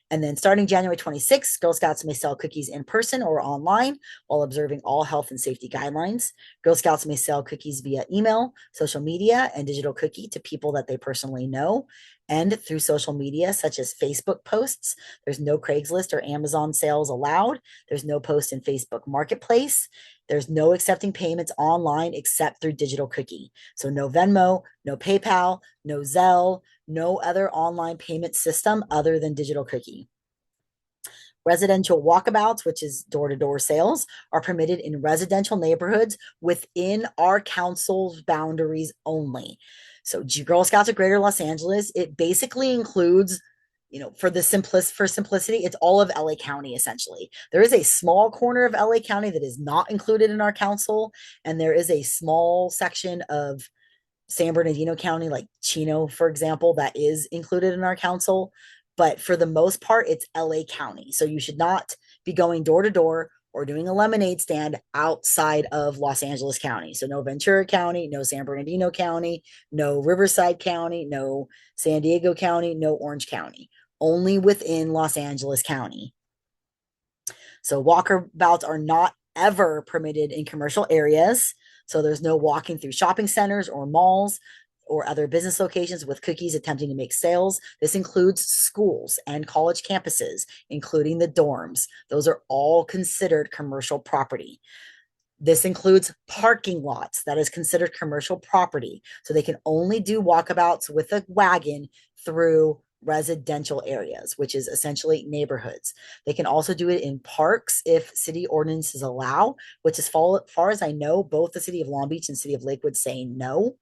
And then starting January 26th, Girl Scouts may sell cookies in person or online while observing all health and safety guidelines. Girl Scouts may sell cookies via email, social media, and Digital Cookie to people that they personally know, and through social media such as Facebook posts. There's no Craigslist or Amazon sales allowed. There's no post in Facebook Marketplace. There's no accepting payments online except through Digital Cookie. So no Venmo, no PayPal, no Zelle, no other online payment system other than Digital Cookie. Residential walkabouts, which is door-to-door sales, are permitted in residential neighborhoods within our council's boundaries only. So Girl Scouts of Greater Los Angeles, it basically includes, for simplicity, it's all of LA County, essentially. There is a small corner of LA County that is not included in our council, and there is a small section of San Bernardino County, like Chino, for example, that is included in our council. But for the most part, it's LA County. So you should not be going door to door or doing a lemonade stand outside of Los Angeles County. So no Ventura County, no San Bernardino County, no Riverside County, no San Diego County, no Orange County. Only within Los Angeles County. So walkabouts are not ever permitted in commercial areas. So there's no walking through shopping centers or malls or other business locations with cookies attempting to make sales. This includes schools and college campuses, including the dorms. Those are all considered commercial property. This includes parking lots that is considered commercial property. So they can only do walkabouts with a wagon through residential areas, which is essentially neighborhoods. They can also do it in parks if city ordinances allow, which as far as I know, both the city of Long Beach and city of Lakewood say no.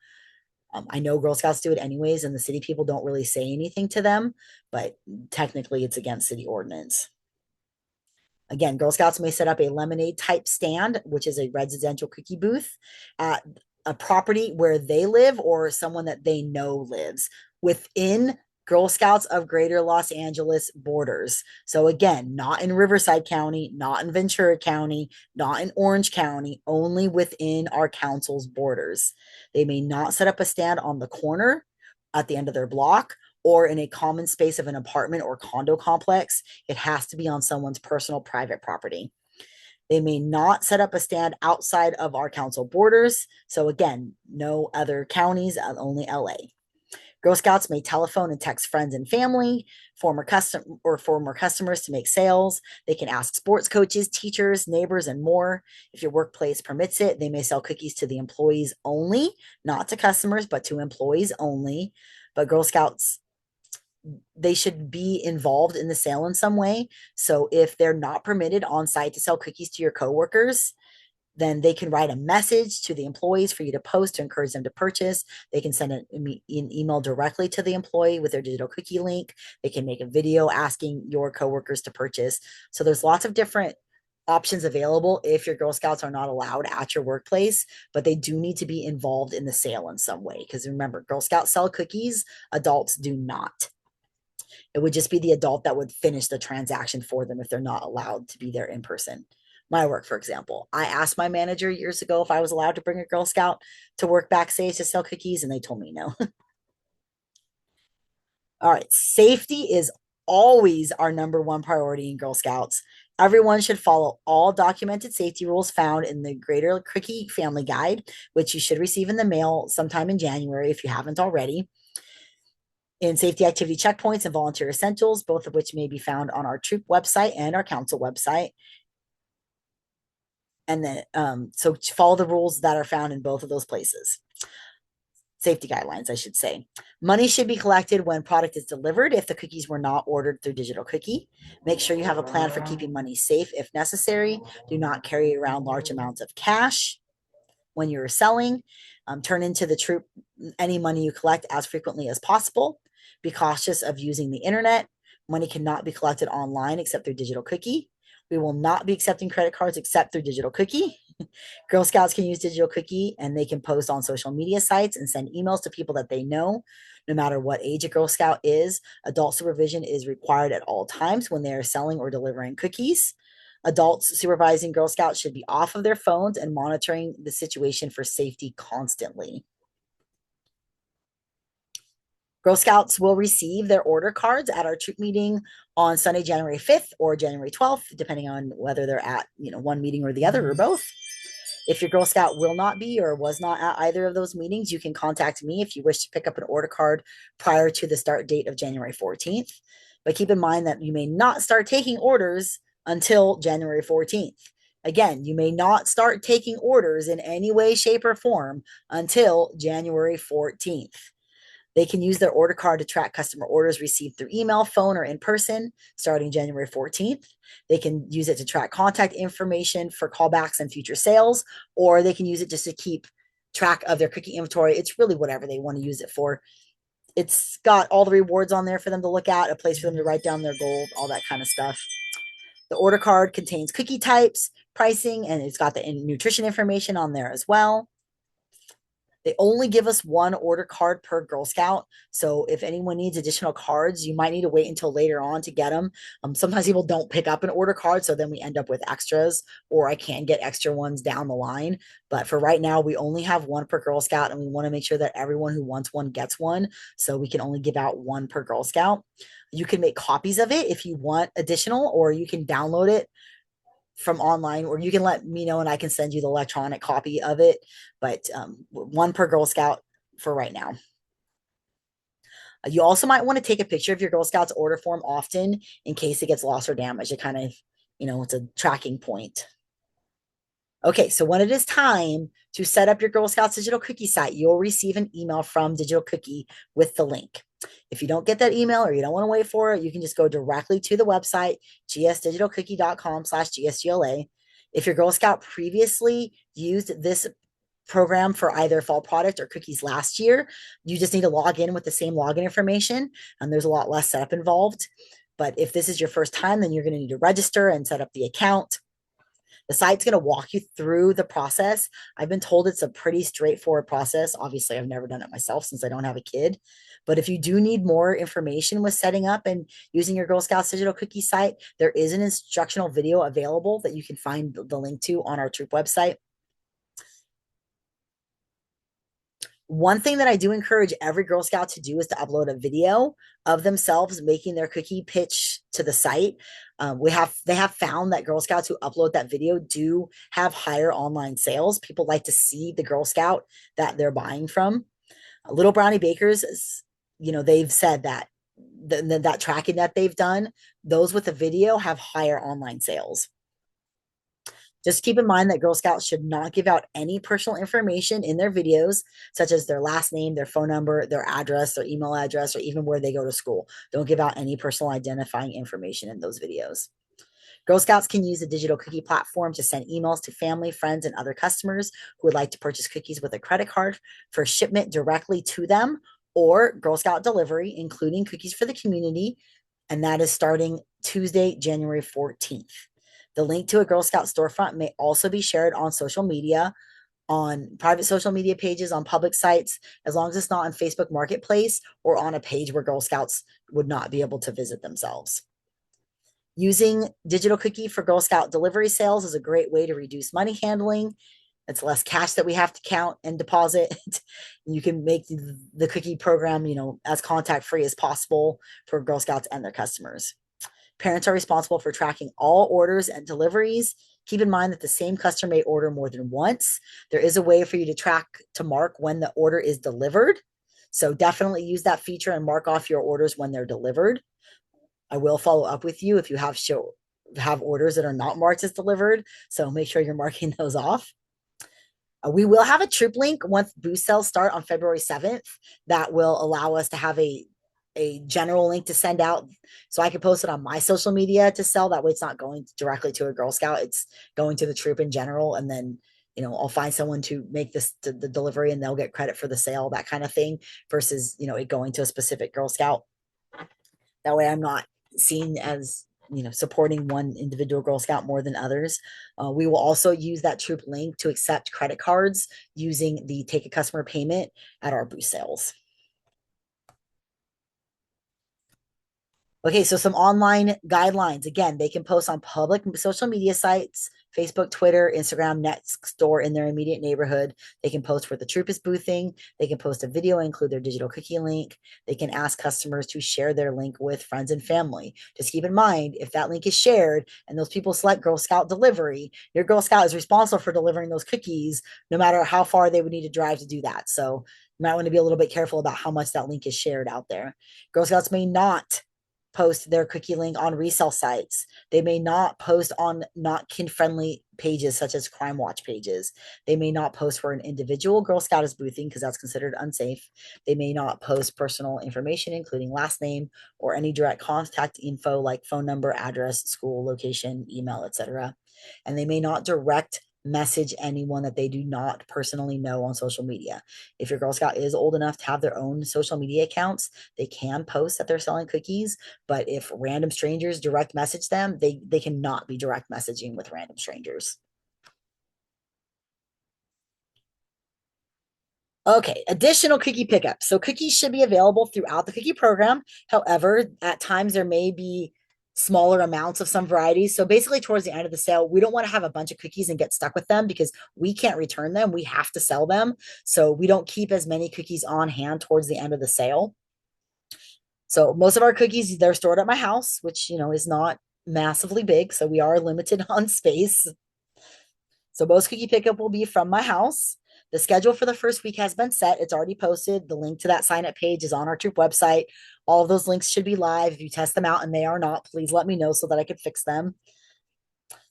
I know Girl Scouts do it anyways, and the city people don't really say anything to them, but technically it's against city ordinance. Again, Girl Scouts may set up a lemonade type stand, which is a residential cookie booth at a property where they live or someone that they know lives within Girl Scouts of Greater Los Angeles borders. So again, not in Riverside County, not in Ventura County, not in Orange County, only within our council's borders. They may not set up a stand on the corner at the end of their block or in a common space of an apartment or condo complex. It has to be on someone's personal private property. They may not set up a stand outside of our council borders. So again, no other counties, only LA. Girl Scouts may telephone and text friends and family, former customers to make sales. They can ask sports coaches, teachers, neighbors, and more. If your workplace permits it, they may sell cookies to the employees only, not to customers, but to employees only. But Girl Scouts, they should be involved in the sale in some way. So if they're not permitted on site to sell cookies to your coworkers, then they can write a message to the employees for you to post to encourage them to purchase. They can send an email directly to the employee with their Digital Cookie link. They can make a video asking your coworkers to purchase. So there's lots of different options available if your Girl Scouts are not allowed at your workplace, but they do need to be involved in the sale in some way. Because remember, Girl Scouts sell cookies, adults do not. It would just be the adult that would finish the transaction for them if they're not allowed to be there in person. My work, for example, I asked my manager years ago if I was allowed to bring a Girl Scout to work backstage to sell cookies, and they told me no. All right, safety is always our number one priority in Girl Scouts. Everyone should follow all documented safety rules found in the Greater Cookie Family Guide, which you should receive in the mail sometime in January if you haven't already. In safety activity checkpoints and volunteer essentials, both of which may be found on our troop website and our council website. And then, so follow the rules that are found in both of those places. Safety guidelines, I should say. Money should be collected when product is delivered if the cookies were not ordered through Digital Cookie. Make sure you have a plan for keeping money safe if necessary. Do not carry around large amounts of cash when you're selling. Turn into the troop any money you collect as frequently as possible. Be cautious of using the internet. Money cannot be collected online except through Digital Cookie. We will not be accepting credit cards except through Digital Cookie. Girl Scouts can use Digital Cookie and they can post on social media sites and send emails to people that they know. No matter what age a Girl Scout is, adult supervision is required at all times when they are selling or delivering cookies. Adults supervising Girl Scouts should be off of their phones and monitoring the situation for safety constantly. Girl Scouts will receive their order cards at our troop meeting on Sunday, January 5th or January 12th, depending on whether they're at, one meeting or the other or both. If your Girl Scout will not be or was not at either of those meetings, you can contact me if you wish to pick up an order card prior to the start date of January 14th. But keep in mind that you may not start taking orders until January 14th. Again, you may not start taking orders in any way, shape, or form until January 14th. They can use their order card to track customer orders received through email, phone, or in person starting January 14th. They can use it to track contact information for callbacks and future sales, or they can use it just to keep track of their cookie inventory. It's really whatever they want to use it for. It's got all the rewards on there for them to look at, a place for them to write down their goal, all that kind of stuff. The order card contains cookie types, pricing, and it's got the nutrition information on there as well. They only give us one order card per Girl Scout. So if anyone needs additional cards, you might need to wait until later on to get them. Sometimes people don't pick up an order card, so then we end up with extras, or I can get extra ones down the line. But for right now, we only have one per Girl Scout, and we want to make sure that everyone who wants one gets one. So we can only give out one per Girl Scout. You can make copies of it if you want additional, or you can download it from online, or you can let me know and I can send you the electronic copy of it. But one per Girl Scout for right now. You also might want to take a picture of your Girl Scouts order form often in case it gets lost or damaged. It kind of, it's a tracking point. Okay, so when it is time to set up your Girl Scouts digital cookie site, you'll receive an email from Digital Cookie with the link. If you don't get that email or you don't want to wait for it, you can just go directly to the website, gsdigitalcookie.com/gsgla. If your Girl Scout previously used this program for either fall product or cookies last year, you just need to log in with the same login information, and there's a lot less setup involved. But if this is your first time, then you're going to need to register and set up the account. The site's going to walk you through the process. I've been told it's a pretty straightforward process. Obviously, I've never done it myself since I don't have a kid. But if you do need more information with setting up and using your Girl Scouts digital cookie site, there is an instructional video available that you can find the link to on our troop website. One thing that I do encourage every Girl Scout to do is to upload a video of themselves making their cookie pitch to the site. They have found that Girl Scouts who upload that video do have higher online sales. People like to see the Girl Scout that they're buying from. Little Brownie Bakers, they've said that that tracking that they've done, those with a video have higher online sales. Just keep in mind that Girl Scouts should not give out any personal information in their videos, such as their last name, their phone number, their address, their email address, or even where they go to school. Don't give out any personal identifying information in those videos. Girl Scouts can use the digital cookie platform to send emails to family, friends, and other customers who would like to purchase cookies with a credit card for shipment directly to them, or Girl Scout delivery, including cookies for the community. And that is starting Tuesday, January 14th. The link to a Girl Scout storefront may also be shared on social media, on private social media pages, on public sites, as long as it's not on Facebook Marketplace or on a page where Girl Scouts would not be able to visit themselves. Using Digital Cookie for Girl Scout delivery sales is a great way to reduce money handling. It's less cash that we have to count and deposit. You can make the cookie program, as contact free as possible for Girl Scouts and their customers. Parents are responsible for tracking all orders and deliveries. Keep in mind that the same customer may order more than once. There is a way for you to mark when the order is delivered. So definitely use that feature and mark off your orders when they're delivered. I will follow up with you if you have have orders that are not marked as delivered. So make sure you're marking those off. We will have a troop link once boost sales start on February 7th that will allow us to have a general link to send out, so I can post it on my social media to sell. That way it's not going directly to a Girl Scout, it's going to the troop in general. And then, I'll find someone to make this the delivery and they'll get credit for the sale, that kind of thing, versus, it going to a specific Girl Scout. That way I'm not seen as, supporting one individual Girl Scout more than others. We will also use that troop link to accept credit cards using the take a customer payment at our booth sales. Okay, so some online guidelines. Again, they can post on public social media sites, Facebook, Twitter, Instagram, Nextdoor in their immediate neighborhood. They can post where the troop is boothing. They can post a video and include their digital cookie link. They can ask customers to share their link with friends and family. Just keep in mind, if that link is shared and those people select Girl Scout delivery, your Girl Scout is responsible for delivering those cookies, no matter how far they would need to drive to do that. So you might want to be a little bit careful about how much that link is shared out there. Girl Scouts may not post their cookie link on resale sites. They may not post on not kin friendly pages such as Crime Watch pages. They may not post where an individual Girl Scout is boothing because that's considered unsafe. They may not post personal information, including last name or any direct contact info like phone number, address, school, location, email, etc. And they may not direct message anyone that they do not personally know on social media. If your Girl Scout is old enough to have their own social media accounts, they can post that they're selling cookies. But if random strangers direct message them, they cannot be direct messaging with random strangers. Okay, additional cookie pickups. So cookies should be available throughout the cookie program. However, at times there may be smaller amounts of some varieties. So basically towards the end of the sale, we don't want to have a bunch of cookies and get stuck with them because we can't return them. We have to sell them. So we don't keep as many cookies on hand towards the end of the sale. So most of our cookies, they're stored at my house, which, is not massively big. So we are limited on space. So most cookie pickup will be from my house. The schedule for the first week has been set. It's already posted. The link to that sign up page is on our troop website. All of those links should be live. If you test them out and they are not, please let me know so that I can fix them.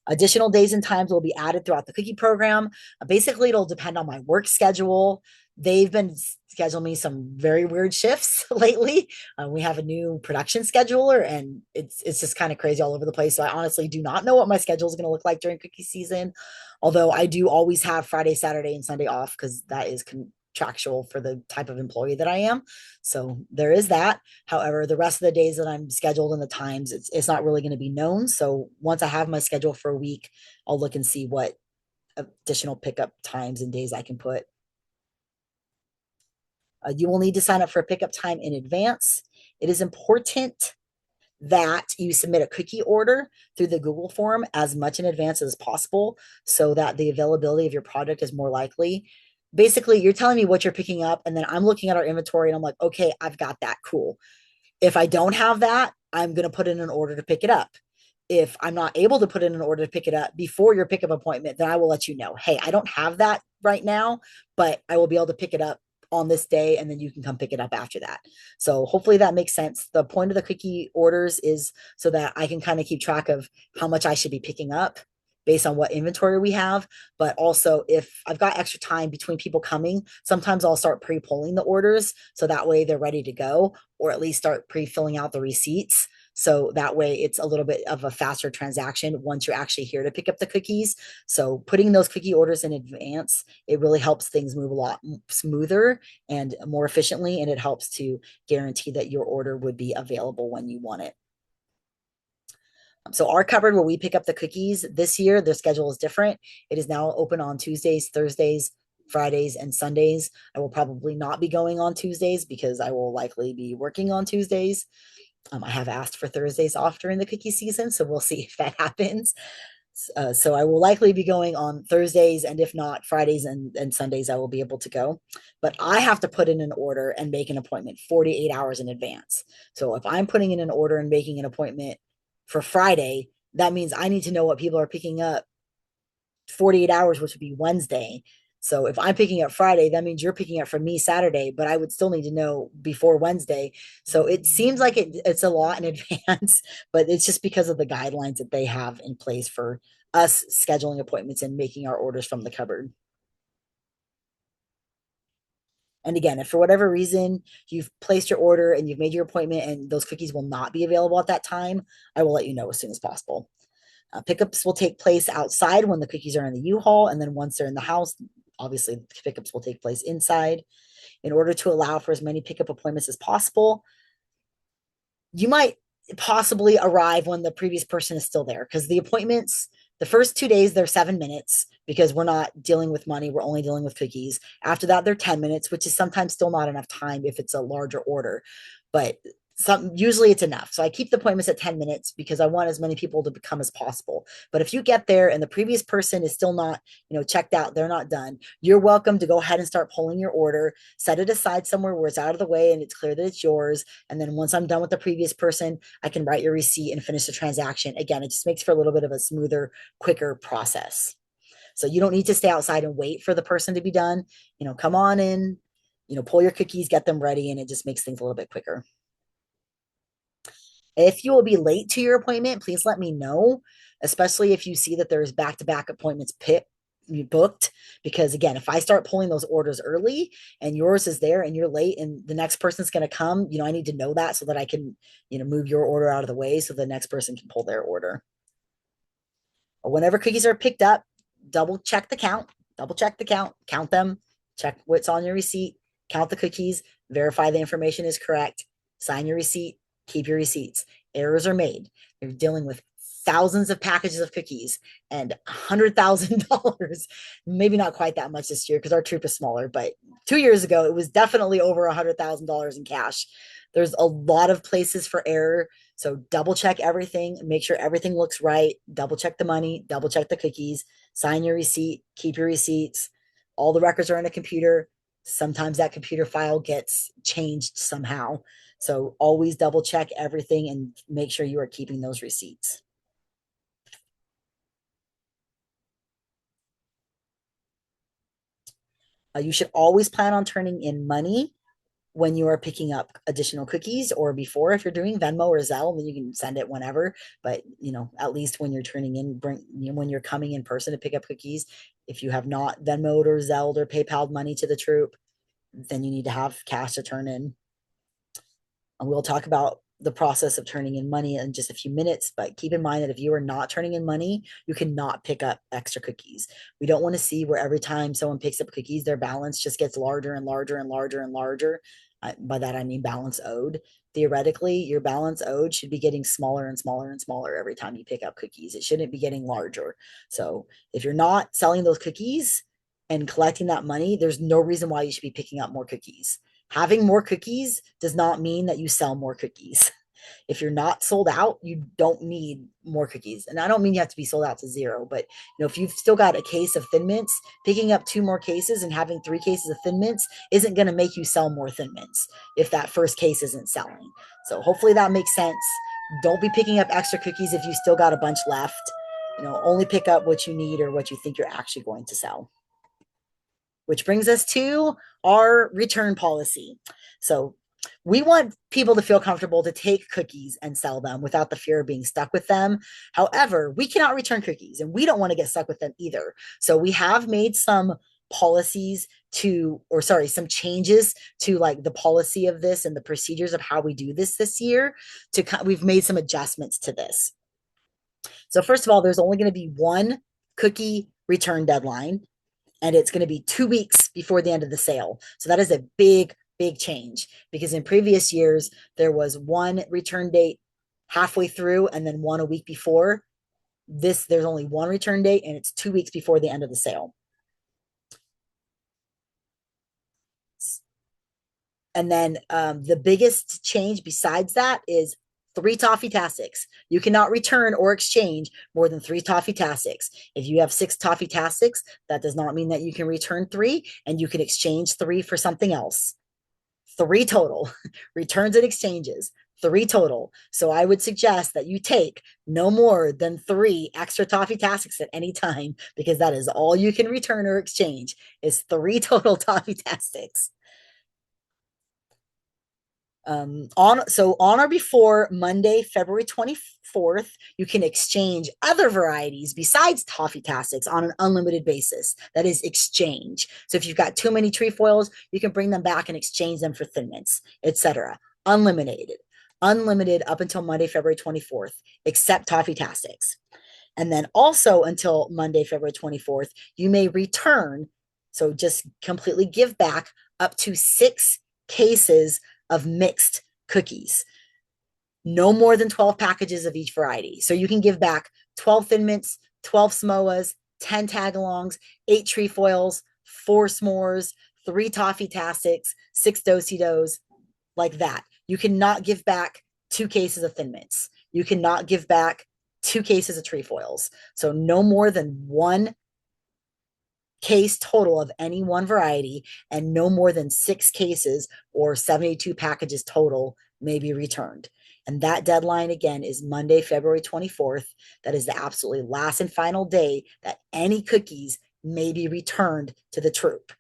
Additional days and times will be added throughout the cookie program. Basically, it'll depend on my work schedule. They've been scheduling me some very weird shifts lately. We have a new production scheduler, and it's just kind of crazy all over the place. So I honestly do not know what my schedule is going to look like during cookie season. Although I do always have Friday, Saturday, and Sunday off because that is contractual for the type of employee that I am. So there is that. However, the rest of the days that I'm scheduled and the times, it's not really going to be known. So once I have my schedule for a week, I'll look and see what additional pickup times and days I can put. You will need to sign up for a pickup time in advance. It is important that you submit a cookie order through the Google form as much in advance as possible so that the availability of your product is more likely. Basically, you're telling me what you're picking up, and then I'm looking at our inventory and I'm like, okay, I've got that. Cool. If I don't have that, I'm going to put in an order to pick it up. If I'm not able to put in an order to pick it up before your pickup appointment, then I will let you know, hey, I don't have that right now, but I will be able to pick it up on this day, and then you can come pick it up after that. So hopefully that makes sense. The point of the cookie orders is so that I can kind of keep track of how much I should be picking up based on what inventory we have. But also, if I've got extra time between people coming, sometimes I'll start pre-pulling the orders so that way they're ready to go, or at least start pre-filling out the receipts. So that way it's a little bit of a faster transaction once you're actually here to pick up the cookies. So putting those cookie orders in advance, it really helps things move a lot smoother and more efficiently. And it helps to guarantee that your order would be available when you want it. So our cupboard where we pick up the cookies this year, their schedule is different. It is now open on Tuesdays, Thursdays, Fridays, and Sundays. I will probably not be going on Tuesdays because I will likely be working on Tuesdays. I have asked for Thursdays off during the cookie season, so we'll see if that happens. So I will likely be going on Thursdays, and if not, Fridays and Sundays, I will be able to go. But I have to put in an order and make an appointment 48 hours in advance. So if I'm putting in an order and making an appointment for Friday, that means I need to know what people are picking up 48 hours, which would be Wednesday. So if I'm picking up Friday, that means you're picking up from me Saturday, but I would still need to know before Wednesday. So it seems like it's a lot in advance, but it's just because of the guidelines that they have in place for us scheduling appointments and making our orders from the cupboard. And again, if for whatever reason you've placed your order and you've made your appointment and those cookies will not be available at that time, I will let you know as soon as possible. Pickups will take place outside when the cookies are in the U-Haul, and then once they're in the house, obviously pickups will take place inside. In order to allow for as many pickup appointments as possible, you might possibly arrive when the previous person is still there because the appointments, the first 2 days, they're 7 minutes because we're not dealing with money. We're only dealing with cookies. After that, they're 10 minutes, which is sometimes still not enough time if it's a larger order. But usually it's enough. So I keep the appointments at 10 minutes because I want as many people to become as possible. But if you get there and the previous person is still not, checked out, they're not done, you're welcome to go ahead and start pulling your order, set it aside somewhere where it's out of the way and it's clear that it's yours. And then once I'm done with the previous person, I can write your receipt and finish the transaction. Again, it just makes for a little bit of a smoother, quicker process. So you don't need to stay outside and wait for the person to be done. Come on in, pull your cookies, get them ready, and it just makes things a little bit quicker. If you will be late to your appointment, please let me know, especially if you see that there's back-to-back appointments booked. Because again, if I start pulling those orders early and yours is there and you're late and the next person's going to come, I need to know that so that I can, move your order out of the way so the next person can pull their order. Whenever cookies are picked up, double check the count, count them, check what's on your receipt, count the cookies, verify the information is correct, sign your receipt, keep your receipts. Errors are made. You're dealing with thousands of packages of cookies and $100,000. Maybe not quite that much this year because our troop is smaller, but 2 years ago, it was definitely over $100,000 in cash. There's a lot of places for error. So double check everything, make sure everything looks right, double check the money, double check the cookies, sign your receipt, keep your receipts. All the records are in a computer. Sometimes that computer file gets changed somehow. So always double check everything and make sure you are keeping those receipts. You should always plan on turning in money when you are picking up additional cookies, or before. If you're doing Venmo or Zelle, then you can send it whenever. But at least when you're turning in, when you're coming in person to pick up cookies, if you have not Venmoed or Zelled or PayPal'd money to the troop, then you need to have cash to turn in. And we'll talk about the process of turning in money in just a few minutes, but keep in mind that if you are not turning in money, you cannot pick up extra cookies. We don't want to see where every time someone picks up cookies, their balance just gets larger and larger and larger and larger. By that, I mean balance owed. Theoretically, your balance owed should be getting smaller and smaller and smaller every time you pick up cookies. It shouldn't be getting larger. So if you're not selling those cookies and collecting that money, there's no reason why you should be picking up more cookies. Having more cookies does not mean that you sell more cookies. If you're not sold out, you don't need more cookies. And I don't mean you have to be sold out to zero, but if you've still got a case of Thin Mints, picking up 2 more cases and having 3 cases of Thin Mints isn't going to make you sell more Thin Mints if that first case isn't selling. So hopefully that makes sense. Don't be picking up extra cookies if you still got a bunch left. Only pick up what you need or what you think you're actually going to sell. Which brings us to our return policy. So we want people to feel comfortable to take cookies and sell them without the fear of being stuck with them. However, we cannot return cookies and we don't want to get stuck with them either. So we have made some policies some changes to like the policy of this and the procedures of how we do this year. We've made some adjustments to this. So first of all, there's only going to be one cookie return deadline, and it's going to be 2 weeks before the end of the sale. So that is a big change, because in previous years, there was one return date halfway through and then one a week before. There's only one return date, and it's 2 weeks before the end of the sale. And then the biggest change besides that is 3 Toffee-Tastics. You cannot return or exchange more than 3 Toffee-Tastics. If you have 6 Toffee-Tastics, that does not mean that you can return 3, and you can exchange 3 for something else. 3 total returns and exchanges. 3 total. So I would suggest that you take no more than 3 extra Toffee-Tastics at any time, because that is all you can return or exchange is 3 total Toffee-Tastics. On or before Monday, February 24th, you can exchange other varieties besides Toffee-Tastics on an unlimited basis. That is exchange. So if you've got too many trefoils, you can bring them back and exchange them for Thin Mints, etc. Unlimited up until Monday, February 24th, except Toffee-Tastics. And then also until Monday, February 24th, you may return. So just completely give back up to 6 cases of mixed cookies. No more than 12 packages of each variety. So you can give back 12 Thin Mints, 12 Samoas, 10 tagalongs, 8 trefoils, 4 s'mores, 3 Toffee-Tastics, 6 Do-si-dos, like that. You cannot give back 2 cases of Thin Mints. You cannot give back 2 cases of trefoils. So no more than 1 case total of any one variety, and no more than 6 cases or 72 packages total may be returned. And that deadline again is Monday, February 24th. That is the absolutely last and final day that any cookies may be returned to the troop.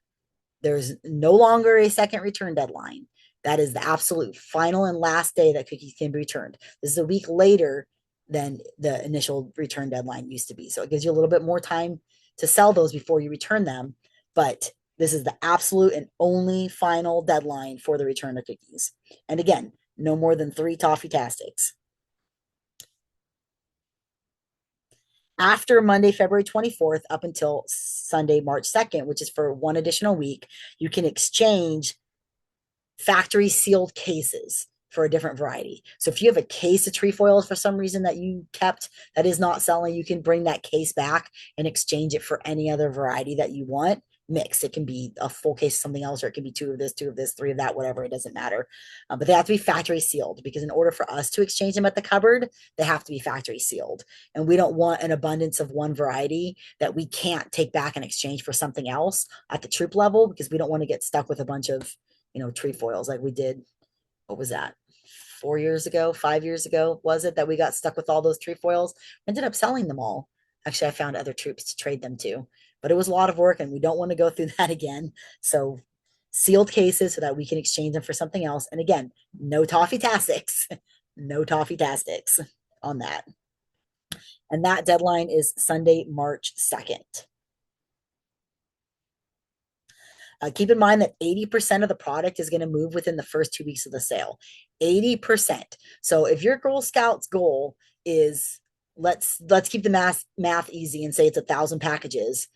There's no longer a second return deadline. That is the absolute final and last day that cookies can be returned. This is a week later than the initial return deadline used to be. So it gives you a little bit more time to sell those before you return them. But this is the absolute and only final deadline for the return of cookies. And again, no more than 3 Toffee-Tastics. After Monday, February 24th, up until Sunday, March 2nd, which is for 1 additional week, you can exchange factory sealed cases for a different variety. So if you have a case of trefoils for some reason that you kept that is not selling, you can bring that case back and exchange it for any other variety that you want. Mix. It can be a full case of something else, or it can be 2 of this, 2 of this, 3 of that, whatever. It doesn't matter. But they have to be factory sealed, because in order for us to exchange them at the cupboard, they have to be factory sealed. And we don't want an abundance of one variety that we can't take back in exchange for something else at the troop level, because we don't want to get stuck with a bunch of, trefoils like we did. What was that? 4 years ago, 5 years ago, was it, that we got stuck with all those trefoils? Ended up selling them all. Actually, I found other troops to trade them to, but it was a lot of work and we don't want to go through that again. So sealed cases so that we can exchange them for something else. And again, no Toffee-Tastics, no Toffee-Tastics on that. And that deadline is Sunday, March 2nd. Keep in mind that 80% of the product is going to move within the first 2 weeks of the sale. 80%. So if your Girl Scouts goal is, let's keep the math easy and say it's 1,000 packages,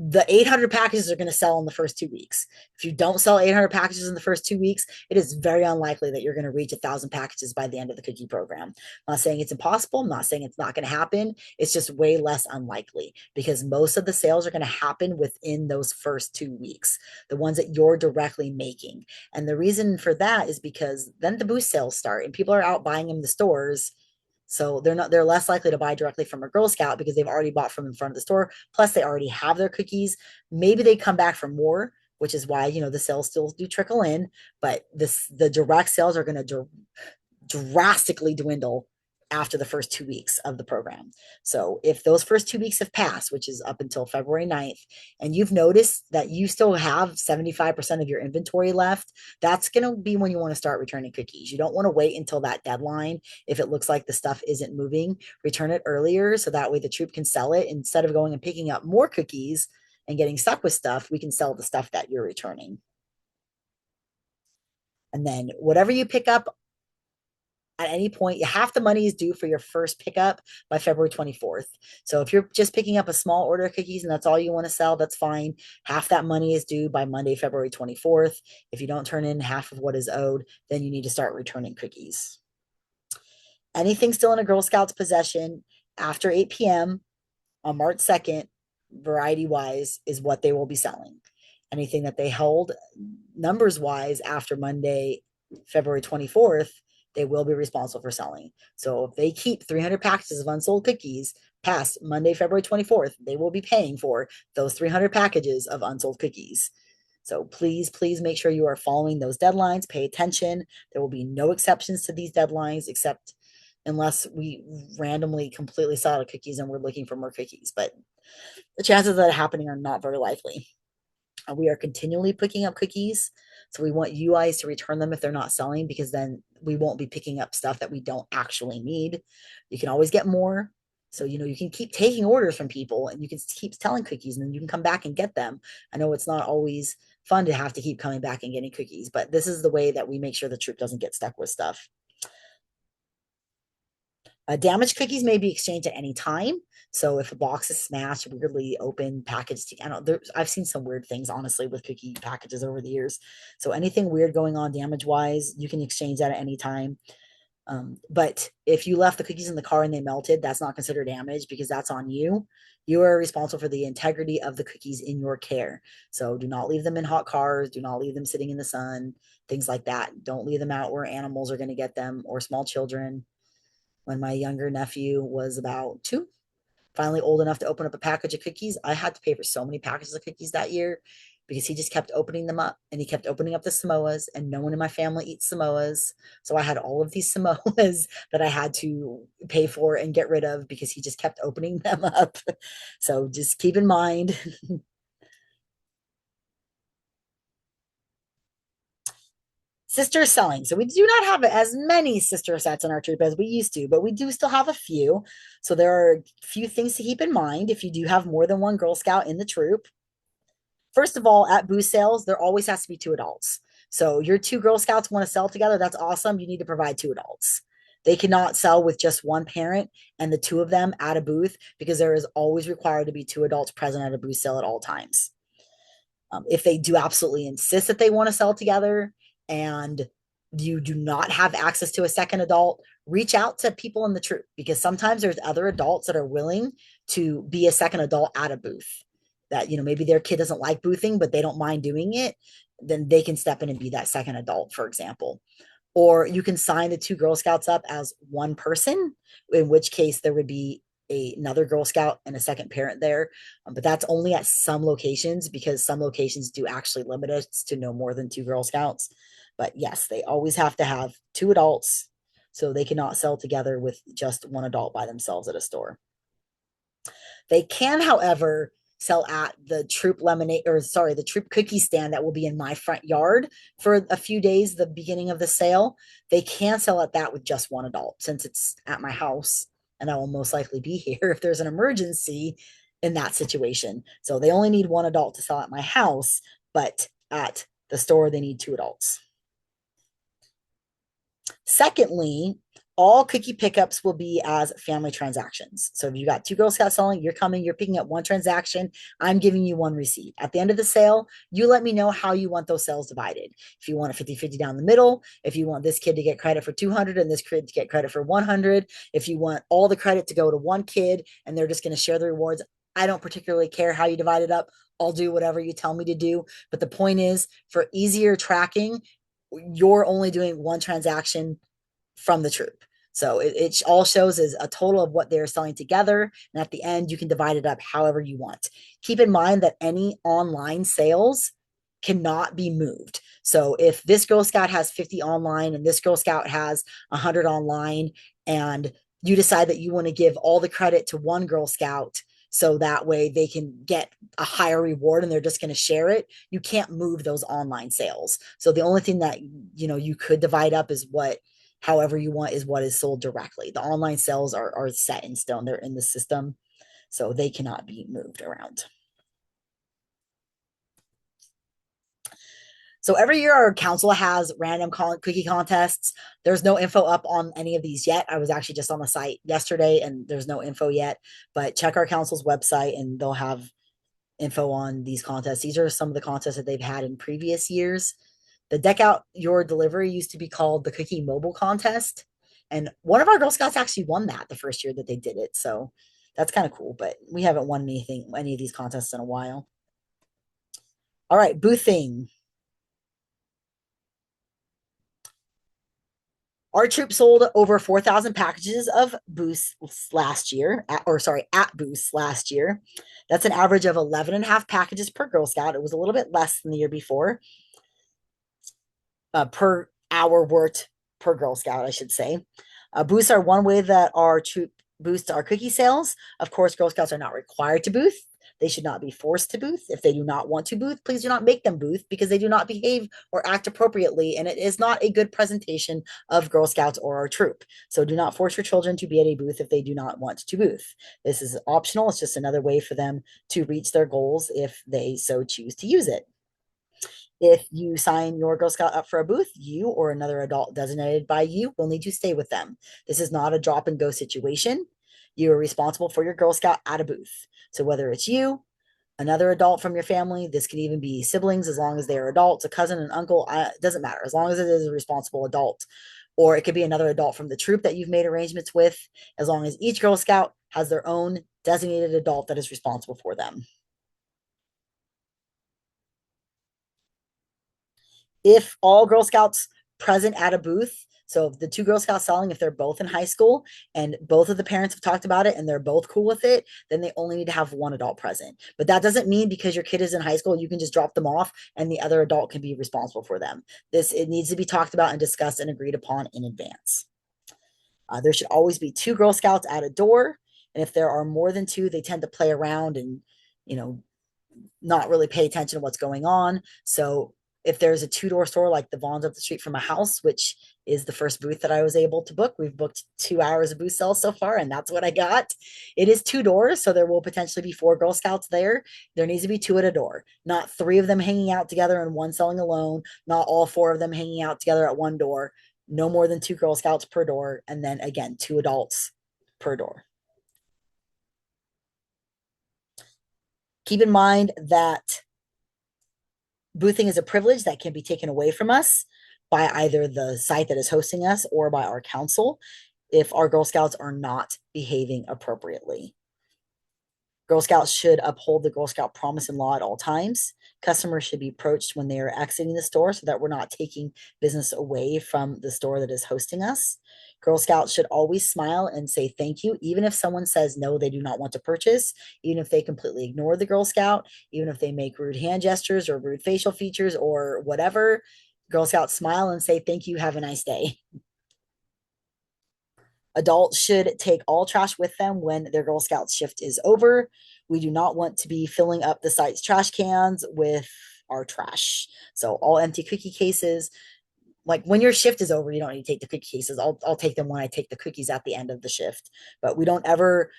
the 800 packages are going to sell in the first 2 weeks. If you don't sell 800 packages in the first 2 weeks, it is very unlikely that you're going to reach 1,000 packages by the end of the cookie program. I'm not saying it's impossible. I'm not saying it's not going to happen. It's just way less unlikely, because most of the sales are going to happen within those first 2 weeks, the ones that you're directly making. And the reason for that is because then the boost sales start and people are out buying in the stores. So they're less likely to buy directly from a Girl Scout because they've already bought from in front of the store. Plus they already have their cookies. Maybe they come back for more, which is why, the sales still do trickle in, but the direct sales are going to drastically dwindle after the first 2 weeks of the program. So if those first 2 weeks have passed, which is up until February 9th, and you've noticed that you still have 75% of your inventory left, that's going to be when you want to start returning cookies. You don't want to wait until that deadline. If it looks like the stuff isn't moving, return it earlier so that way the troop can sell it. Instead of going and picking up more cookies and getting stuck with stuff, we can sell the stuff that you're returning. And then whatever you pick up at any point, half the money is due for your first pickup by February 24th. So if you're just picking up a small order of cookies and that's all you want to sell, that's fine. Half that money is due by Monday, February 24th. If you don't turn in half of what is owed, then you need to start returning cookies. Anything still in a Girl Scout's possession after 8 p.m. on March 2nd, variety-wise, is what they will be selling. Anything that they held numbers-wise after Monday, February 24th, they will be responsible for selling. So if they keep 300 packages of unsold cookies past Monday, February 24th, they will be paying for those 300 packages of unsold cookies. So please, please make sure you are following those deadlines. Pay attention. There will be no exceptions to these deadlines except unless we randomly completely sell out of cookies and we're looking for more cookies. But the chances of that happening are not very likely. We are continually picking up cookies. So we want you guys to return them if they're not selling, because then we won't be picking up stuff that we don't actually need. You can always get more. So, you can keep taking orders from people and you can keep selling cookies and then you can come back and get them. I know it's not always fun to have to keep coming back and getting cookies, but this is the way that we make sure the troop doesn't get stuck with stuff. Damaged cookies may be exchanged at any time. So if a box is smashed, weirdly open, packaged, I've seen some weird things, honestly, with cookie packages over the years. So anything weird going on damage wise, you can exchange that at any time. But if you left the cookies in the car and they melted, that's not considered damage because that's on you. You are responsible for the integrity of the cookies in your care. So do not leave them in hot cars. Do not leave them sitting in the sun, things like that. Don't leave them out where animals are going to get them or small children. When my younger nephew was about 2, finally old enough to open up a package of cookies, I had to pay for so many packages of cookies that year because he just kept opening them up and he kept opening up the Samoas, and no one in my family eats Samoas. So I had all of these Samoas that I had to pay for and get rid of because he just kept opening them up. So just keep in mind. Sister selling. So we do not have as many sister sets in our troop as we used to, but we do still have a few. So there are a few things to keep in mind if you do have more than one Girl Scout in the troop. First of all, at booth sales, there always has to be 2 adults. So your 2 Girl Scouts want to sell together, that's awesome. You need to provide 2 adults. They cannot sell with just one parent and the 2 of them at a booth because there is always required to be 2 adults present at a booth sale at all times. If they do absolutely insist that they want to sell together and you do not have access to a second adult, reach out to people in the troop because sometimes there's other adults that are willing to be a second adult at a booth. That, maybe their kid doesn't like boothing, but they don't mind doing it. Then they can step in and be that second adult, for example. Or you can sign the 2 Girl Scouts up as one person, in which case there would be another Girl Scout and a second parent there. But that's only at some locations because some locations do actually limit us to no more than 2 Girl Scouts. But yes, they always have to have 2 adults, so they cannot sell together with just one adult by themselves at a store. They can, however, sell at the troop lemonade, or sorry, the troop cookie stand that will be in my front yard for a few days, the beginning of the sale. They can sell at that with just one adult since it's at my house and I will most likely be here if there's an emergency in that situation. So they only need one adult to sell at my house, but at the store, they need 2 adults. Secondly, all cookie pickups will be as family transactions. So if you got 2 Girl Scouts selling, you're coming, you're picking up one transaction. I'm giving you one receipt. At the end of the sale, you let me know how you want those sales divided. If you want a 50-50 down the middle, if you want this kid to get credit for 200 and this kid to get credit for 100, if you want all the credit to go to one kid and they're just going to share the rewards, I don't particularly care how you divide it up. I'll do whatever you tell me to do. But the point is, for easier tracking, you're only doing one transaction from the troop. So it all shows is a total of what they're selling together. And at the end, you can divide it up however you want. Keep in mind that any online sales cannot be moved. So if this Girl Scout has 50 online and this Girl Scout has 100 online, and you decide that you want to give all the credit to one Girl Scout so that way they can get a higher reward and they're just going to share it, you can't move those online sales. So the only thing that you could divide up is what however you want is what is sold directly. The online sales are set in stone. They're in the system, so they cannot be moved around. So every year our council has random cookie contests. There's no info up on any of these yet. I was actually just on the site yesterday and there's no info yet, but check our council's website and they'll have info on these contests. These are some of the contests that they've had in previous years. The Deck Out Your Delivery used to be called the Cookie Mobile Contest. And one of our Girl Scouts actually won that the first year that they did it. So that's kind of cool, but we haven't won any of these contests in a while. All right, boothing. Our troop sold over 4,000 packages of boosts last year, at boosts last year. That's an average of 11 and a half packages per Girl Scout. It was a little bit less than the year before, per hour worked per Girl Scout, I should say. Booths are one way that our troop boosts our cookie sales. Of course, Girl Scouts are not required to booth. They should not be forced to booth. If they do not want to booth, please do not make them booth because they do not behave or act appropriately, and it is not a good presentation of Girl Scouts or our troop. So do not force your children to be at a booth if they do not want to booth. This is optional. It's just another way for them to reach their goals if they so choose to use it. If you sign your Girl Scout up for a booth, you or another adult designated by you will need to stay with them. This is not a drop and go situation. You are responsible for your Girl Scout at a booth. So whether it's you, another adult from your family, this can even be siblings as long as they are adults, a cousin, an uncle, it doesn't matter as long as it is a responsible adult. Or it could be another adult from the troop that you've made arrangements with, as long as each Girl Scout has their own designated adult that is responsible for them. If all Girl Scouts present at a booth, so if the two Girl Scouts selling, if they're both in high school and both of the parents have talked about it and they're both cool with it, then they only need to have one adult present. But that doesn't mean because your kid is in high school, you can just drop them off and the other adult can be responsible for them. It needs to be talked about and discussed and agreed upon in advance. There should always be two Girl Scouts at a door. And if there are more than two, they tend to play around and, you know, not really pay attention to what's going on. So if there's a two-door store like the Vaughn's up the street from my house, which is the first booth that I was able to book, we've booked 2 hours of booth sales so far, and that's what I got. It is two doors, so there will potentially be four Girl Scouts there. There needs to be two at a door, not three of them hanging out together and one selling alone, not all four of them hanging out together at one door. No more than two Girl Scouts per door, and then again, two adults per door. Keep in mind that boothing is a privilege that can be taken away from us by either the site that is hosting us or by our council if our Girl Scouts are not behaving appropriately. Girl Scouts should uphold the Girl Scout promise and law at all times. Customers should be approached when they are exiting the store so that we're not taking business away from the store that is hosting us. Girl Scouts should always smile and say thank you, even if someone says no, they do not want to purchase, even if they completely ignore the Girl Scout, even if they make rude hand gestures or rude facial features or whatever. Girl Scouts smile and say thank you, have a nice day. Adults should take all trash with them when their Girl Scout shift is over. We do not want to be filling up the site's trash cans with our trash. So all empty cookie cases. Like when your shift is over, you don't need to take the cookie cases. I'll take them when I take the cookies at the end of the shift. But we don't ever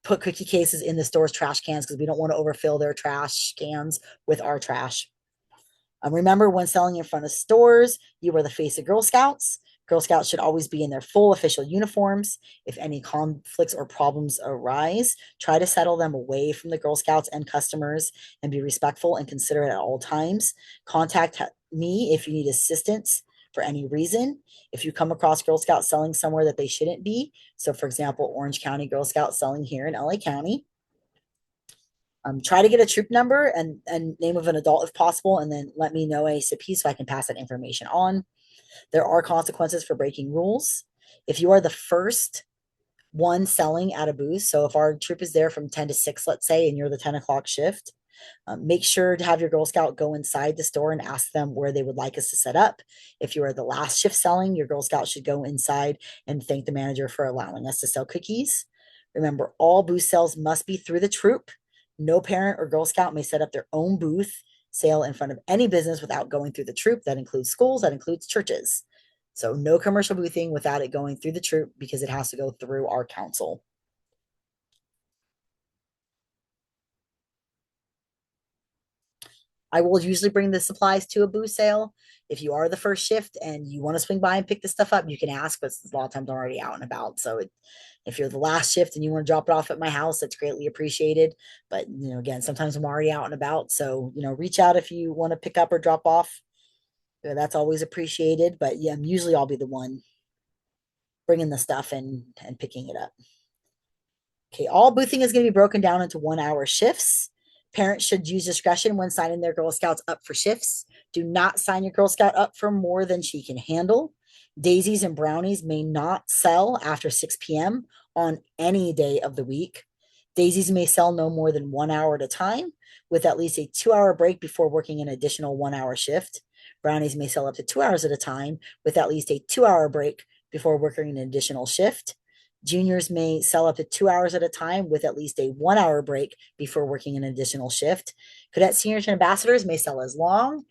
put cookie cases in the store's trash cans because we don't want to overfill their trash cans with our trash. Remember, when selling in front of stores, you are the face of Girl Scouts. Girl Scouts should always be in their full official uniforms. If any conflicts or problems arise, try to settle them away from the Girl Scouts and customers and be respectful and considerate at all times. Contact me if you need assistance for any reason. If you come across Girl Scouts selling somewhere that they shouldn't be, so for example, Orange County Girl Scouts selling here in LA County, try to get a troop number and name of an adult if possible, and then let me know ASAP so I can pass that information on. There are consequences for breaking rules. If you are the first one selling at a booth, so if our troop is there from 10 to 6, let's say, and you're the 10 o'clock shift, make sure to have your Girl Scout go inside the store and ask them where they would like us to set up. If you are the last shift selling, your Girl Scout should go inside and thank the manager for allowing us to sell cookies. Remember, all booth sales must be through the troop. No parent or Girl Scout may set up their own booth sale in front of any business without going through the troop. That includes schools, that includes churches. So no commercial boothing without it going through the troop because it has to go through our council. I will usually bring the supplies to a booth sale. If you are the first shift and you want to swing by and pick the stuff up, you can ask, but a lot of times I'm already out and about. So if you're the last shift and you want to drop it off at my house, that's greatly appreciated. But, again, sometimes I'm already out and about. So, reach out if you want to pick up or drop off. That's always appreciated. But yeah, usually I'll be the one bringing the stuff and picking it up. Okay, all boothing is going to be broken down into 1 hour shifts. Parents should use discretion when signing their Girl Scouts up for shifts. Do not sign your Girl Scout up for more than she can handle. Daisies and brownies may not sell after 6 p.m. on any day of the week. Daisies may sell no more than 1 hour at a time, with at least a 2 hour break before working an additional 1 hour shift. Brownies may sell up to 2 hours at a time, with at least a 2 hour break before working an additional shift. Juniors may sell up to 2 hours at a time, with at least a 1 hour break before working an additional shift. Cadet seniors and ambassadors may sell as long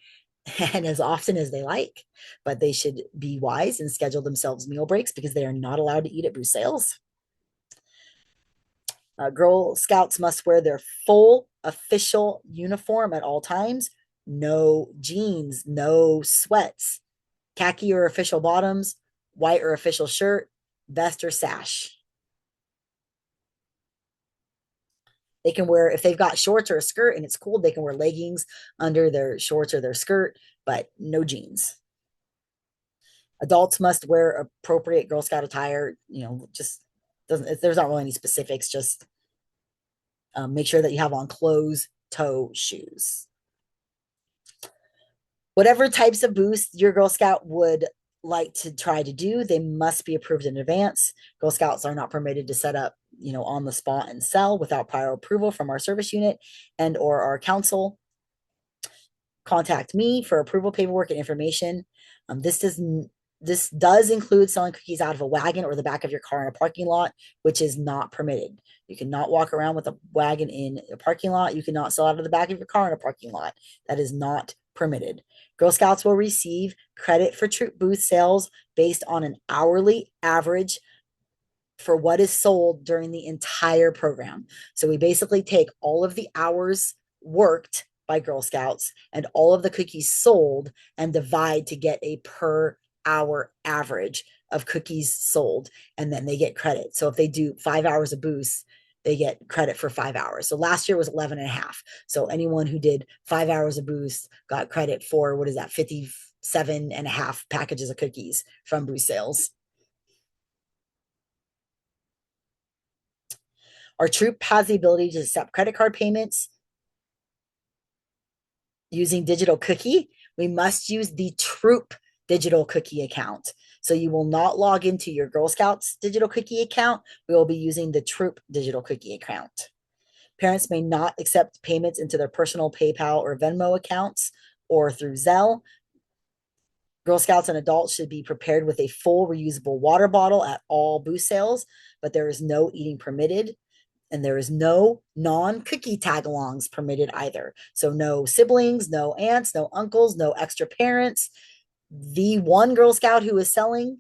and as often as they like, but they should be wise and schedule themselves meal breaks because they are not allowed to eat at booth sales. Girl Scouts must wear their full official uniform at all times. No jeans, no sweats, khaki or official bottoms, white or official shirt, vest or sash. They can wear, if they've got shorts or a skirt and it's cold, they can wear leggings under their shorts or their skirt, but no jeans. Adults must wear appropriate Girl Scout attire. Just doesn't, there's not really any specifics. Just make sure that you have on clothes, toe, shoes. Whatever types of booths your Girl Scout would like to try to do, they must be approved in advance. Girl Scouts are not permitted to set up, on the spot and sell without prior approval from our service unit and or our council. Contact me for approval paperwork and information. This does include selling cookies out of a wagon or the back of your car in a parking lot, which is not permitted. You cannot walk around with a wagon in a parking lot. You cannot sell out of the back of your car in a parking lot. That is not permitted. Girl Scouts will receive credit for troop booth sales based on an hourly average for what is sold during the entire program. So we basically take all of the hours worked by Girl Scouts and all of the cookies sold and divide to get a per hour average of cookies sold, and then they get credit. So if they do 5 hours of booths, they get credit for 5 hours. So last year was 11 and a half. So anyone who did 5 hours of booths got credit for, what is that, 57 and a half packages of cookies from booth sales. Our troop has the ability to accept credit card payments using digital cookie. We must use the troop digital cookie account. So you will not log into your Girl Scouts digital cookie account. We will be using the troop digital cookie account. Parents may not accept payments into their personal PayPal or Venmo accounts or through Zelle. Girl Scouts and adults should be prepared with a full reusable water bottle at all booth sales, but there is no eating permitted. And there is no non-cookie tag-alongs permitted either. So no siblings, no aunts, no uncles, no extra parents. The one Girl Scout who is selling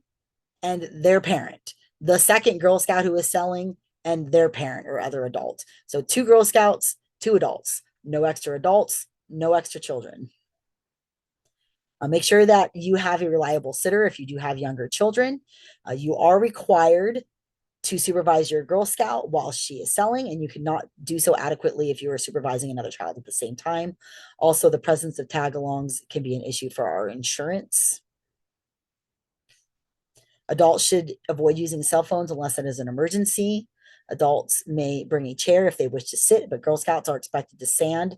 and their parent. The second Girl Scout who is selling and their parent or other adult. So 2 Girl Scouts, 2 adults. No extra adults, no extra children. Make sure that you have a reliable sitter if you do have younger children. You are required to supervise your Girl Scout while she is selling, and you cannot do so adequately if you are supervising another child at the same time. Also, the presence of tag-alongs can be an issue for our insurance. Adults should avoid using cell phones unless it is an emergency. Adults may bring a chair if they wish to sit, but Girl Scouts are expected to stand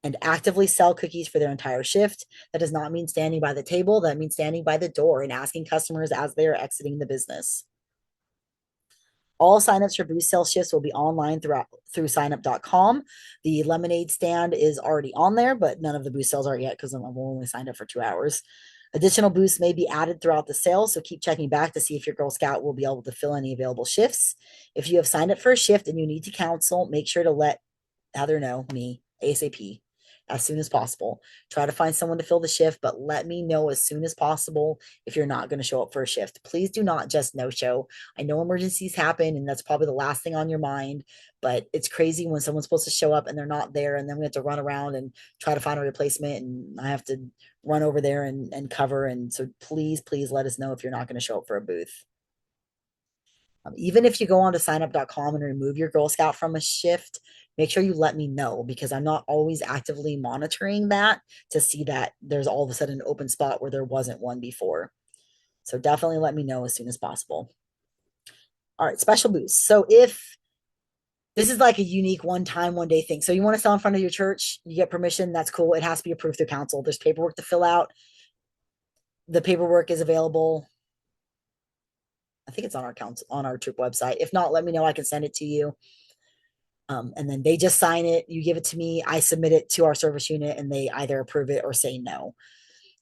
and actively sell cookies for their entire shift. That does not mean standing by the table. That means standing by the door and asking customers as they are exiting the business. All signups for booth sales shifts will be online through signup.com. The lemonade stand is already on there, but none of the booth sales are yet because I've only signed up for 2 hours. Additional booths may be added throughout the sale, so keep checking back to see if your Girl Scout will be able to fill any available shifts. If you have signed up for a shift and you need to cancel, make sure to let Heather know, me, ASAP, as soon as possible. Try to find someone to fill the shift, but let me know as soon as possible if you're not going to show up for a shift. Please do not just no show. I know emergencies happen and that's probably the last thing on your mind, but it's crazy when someone's supposed to show up and they're not there, and then we have to run around and try to find a replacement, and I have to run over there and cover. And so please let us know if you're not going to show up for a booth. Even if you go on to signup.com and remove your Girl Scout from a shift, make sure you let me know, because I'm not always actively monitoring that to see that there's all of a sudden an open spot where there wasn't one before. So definitely let me know as soon as possible. All right, special boosts. So if this is like a unique one-time, one-day thing, so you want to sell in front of your church, you get permission, that's cool. It has to be approved through council. There's paperwork to fill out. The paperwork is available I think it's on our accounts on our troop website. If not, let me know. I can send it to you. And then they just sign it. You give it to me. I submit it to our service unit, and they either approve it or say no.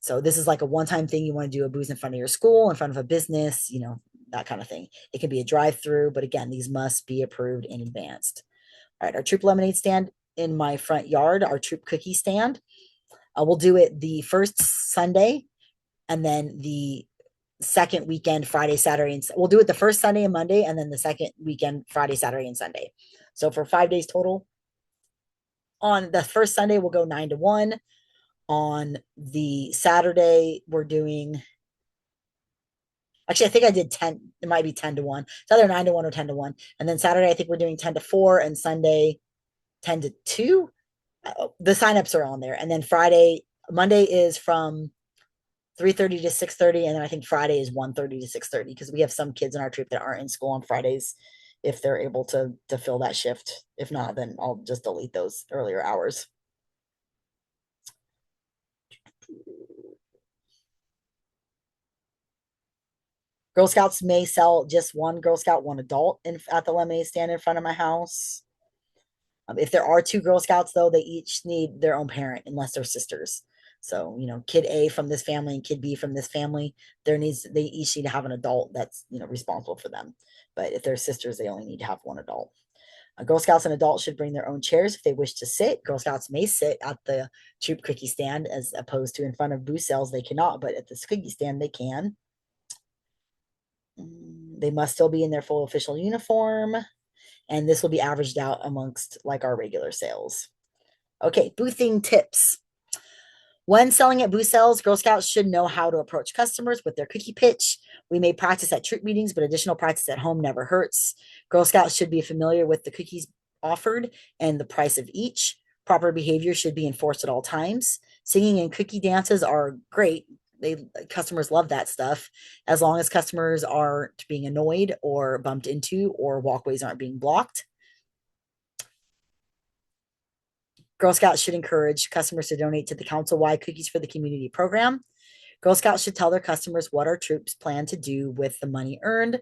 So this is like a one-time thing. You want to do a booth in front of your school, in front of a business, that kind of thing. It can be a drive-through, but again, these must be approved in advance. All right, our troop lemonade stand in my front yard, our troop cookie stand. We'll do it the first Sunday, and then the second weekend, Friday, Saturday, and we'll do it the first Sunday and Monday, and then the second weekend, Friday, Saturday, and Sunday. So for 5 days total. On the first Sunday, we'll go 9 to 1. On the Saturday, we're doing, actually, I think I did 10. It might be 10 to 1. It's either 9 to 1 or 10 to 1. And then Saturday, I think we're doing 10 to 4, and Sunday 10 to 2. The signups are on there. And then Monday is from 3:30 to 6:30, and then I think Friday is 1:30 to 6:30, because we have some kids in our troop that aren't in school on Fridays if they're able to fill that shift. If not, then I'll just delete those earlier hours. Girl Scouts may sell just one Girl Scout, one adult at the lemonade stand in front of my house. If there are two Girl Scouts, though, they each need their own parent unless they're sisters. So, kid A from this family and kid B from this family, they each need to have an adult that's, responsible for them. But if they're sisters, they only need to have one adult. Girl Scouts and adults should bring their own chairs if they wish to sit. Girl Scouts may sit at the troop cookie stand as opposed to in front of booth sales. They cannot, but at this cookie stand, they can. They must still be in their full official uniform, and this will be averaged out amongst like our regular sales. Okay, boothing tips. When selling at booth sales, Girl Scouts should know how to approach customers with their cookie pitch. We may practice at troop meetings, but additional practice at home never hurts. Girl Scouts should be familiar with the cookies offered and the price of each. Proper behavior should be enforced at all times. Singing and cookie dances are great. Customers love that stuff, as long as customers aren't being annoyed or bumped into or walkways aren't being blocked. Girl Scouts should encourage customers to donate to the council-wide Cookies for the Community program. Girl Scouts should tell their customers what our troops plan to do with the money earned.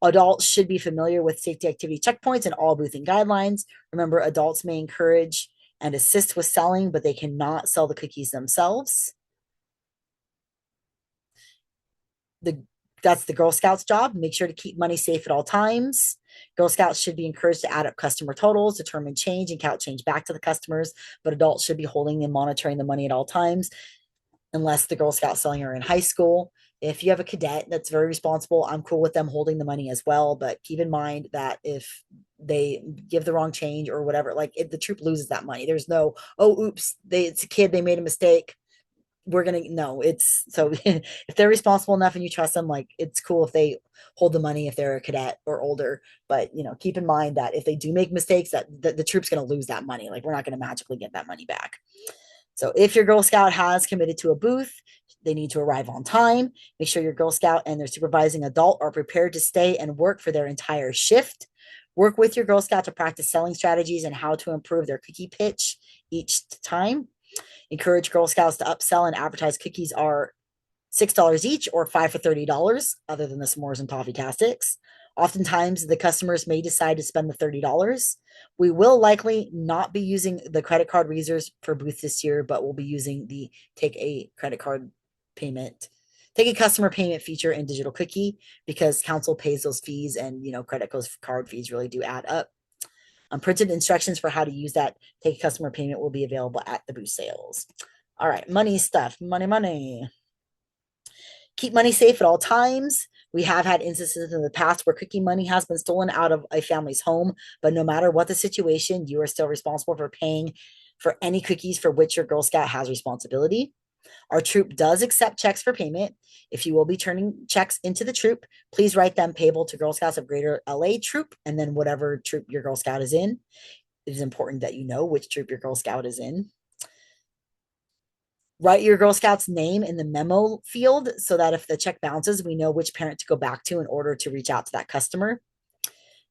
Adults should be familiar with safety activity checkpoints and all boothing guidelines. Remember, adults may encourage and assist with selling, but they cannot sell the cookies themselves. That's the Girl Scouts job. Make sure to keep money safe at all times. Girl Scouts should be encouraged to add up customer totals, determine change, and count change back to the customers, but adults should be holding and monitoring the money at all times, unless the Girl Scouts selling are in high school. If you have a cadet that's very responsible, I'm cool with them holding the money as well, but keep in mind that if they give the wrong change or whatever, like if the troop loses that money, there's no, oh, oops, it's a kid, they made a mistake. We're gonna no, it's so if they're responsible enough and you trust them, like it's cool if they hold the money if they're a cadet or older. But keep in mind that if they do make mistakes, that the troop's gonna lose that money. Like we're not gonna magically get that money back. So if your Girl Scout has committed to a booth, they need to arrive on time. Make sure your Girl Scout and their supervising adult are prepared to stay and work for their entire shift. Work with your Girl Scout to practice selling strategies and how to improve their cookie pitch each time. Encourage Girl Scouts to upsell and advertise cookies are $6 each or 5 for $30, other than the s'mores and toffee tastics. Oftentimes, the customers may decide to spend the $30. We will likely not be using the credit card reserves for booth this year, but we'll be using the take a customer payment feature in Digital Cookie, because council pays those fees, and credit card fees really do add up. Printed instructions for how to use that take a customer payment will be available at the booth sales. All right, money stuff, money. Keep money safe at all times. We have had instances in the past where cookie money has been stolen out of a family's home, but no matter what the situation, you are still responsible for paying for any cookies for which your Girl Scout has responsibility. Our troop does accept checks for payment. If you will be turning checks into the troop, please write them payable to Girl Scouts of Greater LA troop, and then whatever troop your Girl Scout is in. It is important that you know which troop your Girl Scout is in. Write your Girl Scout's name in the memo field so that if the check bounces, we know which parent to go back to in order to reach out to that customer.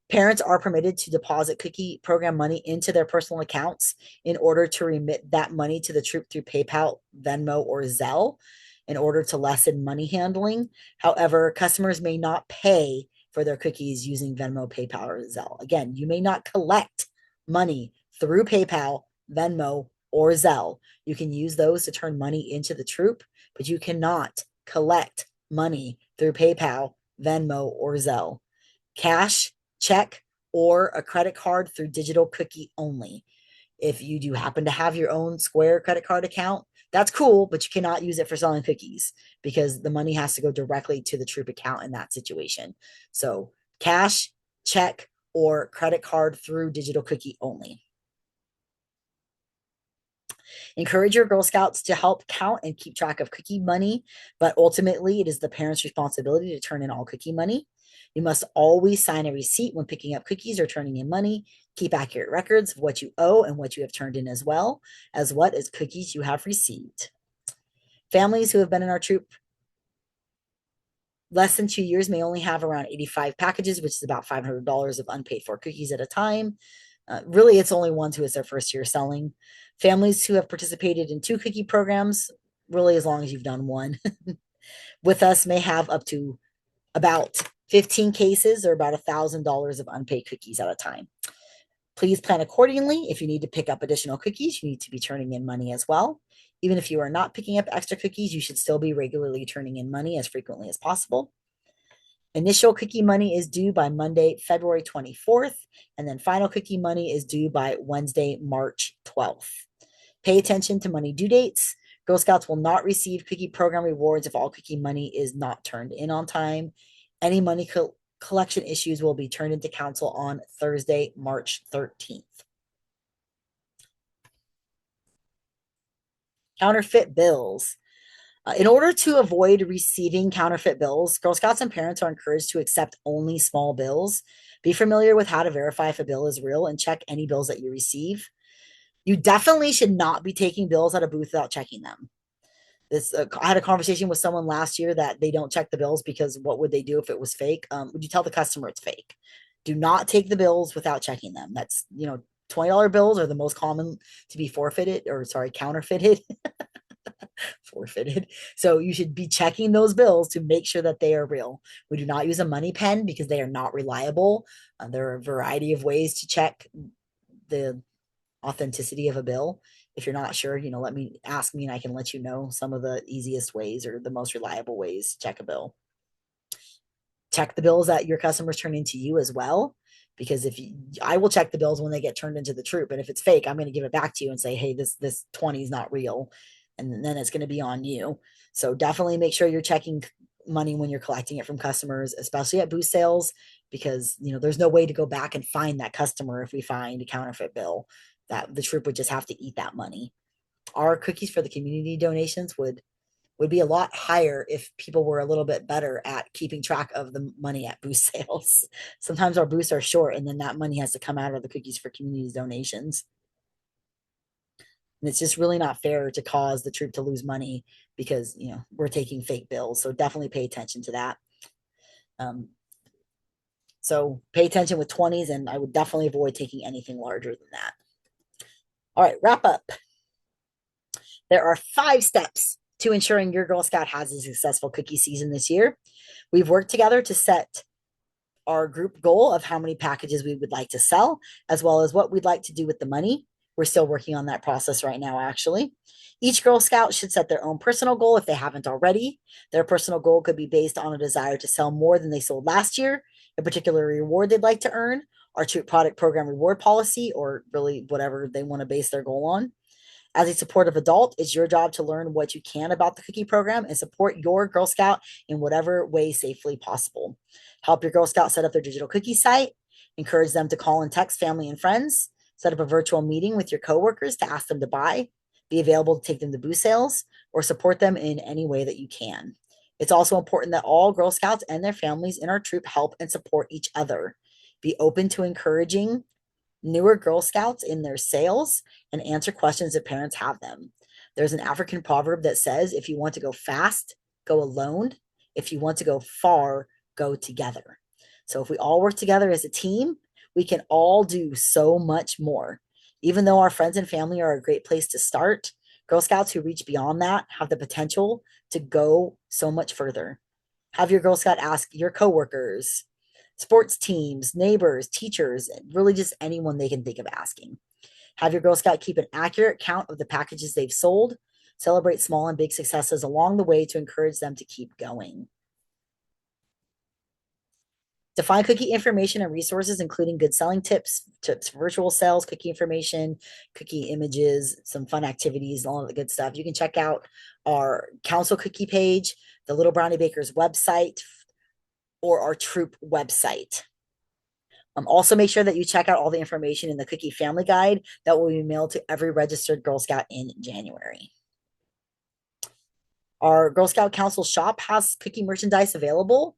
Parents are permitted to deposit cookie program money into their personal accounts in order to remit that money to the troop through PayPal, Venmo, or Zelle. in order to lessen money handling. However, customers may not pay for their cookies using Venmo, PayPal, or Zelle. Again, you may not collect money through PayPal, Venmo, or Zelle. You can use those to turn money into the troop, but you cannot collect money through PayPal, Venmo, or Zelle. Cash, check, or a credit card through digital cookie only. If you do happen to have your own Square credit card account, that's cool, but you cannot use it for selling cookies because the money has to go directly to the Troop account in that situation. So cash, check, or credit card through digital cookie only. Encourage your Girl Scouts to help count and keep track of cookie money, but ultimately it is the parents' responsibility to turn in all cookie money. You must always sign a receipt when picking up cookies or turning in money. Keep accurate records of what you owe and what you have turned in, as well as what is cookies you have received. Families who have been in our troop less than 2 years may only have around 85 packages, which is about $500 of unpaid for cookies at a time. Really, it's only ones who is their first year selling. Families who have participated in 2 cookie programs, really as long as you've done one, with us may have up to about 15 cases or about $1,000 of unpaid cookies at a time. Please plan accordingly. If you need to pick up additional cookies, you need to be turning in money as well. Even if you are not picking up extra cookies, you should still be regularly turning in money as frequently as possible. Initial cookie money is due by Monday, February 24th, and then final cookie money is due by Wednesday, March 12th. Pay attention to money due dates. Girl Scouts will not receive cookie program rewards if all cookie money is not turned in on time. Any money collection issues will be turned into council on Thursday, March 13th. Counterfeit bills. In order to avoid receiving counterfeit bills, Girl Scouts and parents are encouraged to accept only small bills. Be familiar with how to verify if a bill is real and check any bills that you receive. You definitely should not be taking bills at a booth without checking them. I had a conversation with someone last year that they don't check the bills because what would they do if it was fake? Would you tell the customer it's fake? Do not take the bills without checking them. That's, $20 bills are the most common to be counterfeited. Forfeited. So you should be checking those bills to make sure that they are real. We do not use a money pen because they are not reliable. There are a variety of ways to check the authenticity of a bill. If you're not sure, ask me and I can let you know some of the easiest ways or the most reliable ways to check a bill. Check the bills that your customers turn into you as well, because I will check the bills when they get turned into the troop, and if it's fake, I'm going to give it back to you and say, hey, this 20 is not real, and then it's going to be on you. So definitely make sure you're checking money when you're collecting it from customers, especially at booth sales, because there's no way to go back and find that customer if we find a counterfeit bill. That the troop would just have to eat that money. Our cookies for the community donations would be a lot higher if people were a little bit better at keeping track of the money at booth sales. Sometimes our booths are short, and then that money has to come out of the cookies for community donations. And it's just really not fair to cause the troop to lose money because we're taking fake bills. So definitely pay attention to that. So pay attention with 20s, and I would definitely avoid taking anything larger than that. All right, wrap up. There are 5 steps to ensuring your Girl Scout has a successful cookie season this year. We've worked together to set our group goal of how many packages we would like to sell, as well as what we'd like to do with the money. We're still working on that process right now, actually. Each Girl Scout should set their own personal goal if they haven't already. Their personal goal could be based on a desire to sell more than they sold last year, a particular reward they'd like to earn, our troop product program reward policy, or really whatever they want to base their goal on. As a supportive adult, it's your job to learn what you can about the cookie program and support your Girl Scout in whatever way safely possible. Help your Girl Scout set up their digital cookie site. Encourage them to call and text family and friends. Set up a virtual meeting with your coworkers to ask them to buy. Be available to take them to booth sales or support them in any way that you can. It's also important that all Girl Scouts and their families in our troop help and support each other. Be open to encouraging newer Girl Scouts in their sales and answer questions if parents have them. There's an African proverb that says, if you want to go fast, go alone. If you want to go far, go together. So if we all work together as a team, we can all do so much more. Even though our friends and family are a great place to start, Girl Scouts who reach beyond that have the potential to go so much further. Have your Girl Scout ask your coworkers, sports teams, neighbors, teachers, really just anyone they can think of asking. Have your Girl Scout keep an accurate count of the packages they've sold. Celebrate small and big successes along the way to encourage them to keep going. Define cookie information and resources, including good selling tips for virtual sales, cookie information, cookie images, some fun activities, all of the good stuff. You can check out our council cookie page, the Little Brownie Bakers website, or our troop website. Also, make sure that you check out all the information in the cookie family guide that will be mailed to every registered Girl Scout in January. Our Girl Scout Council shop has cookie merchandise available.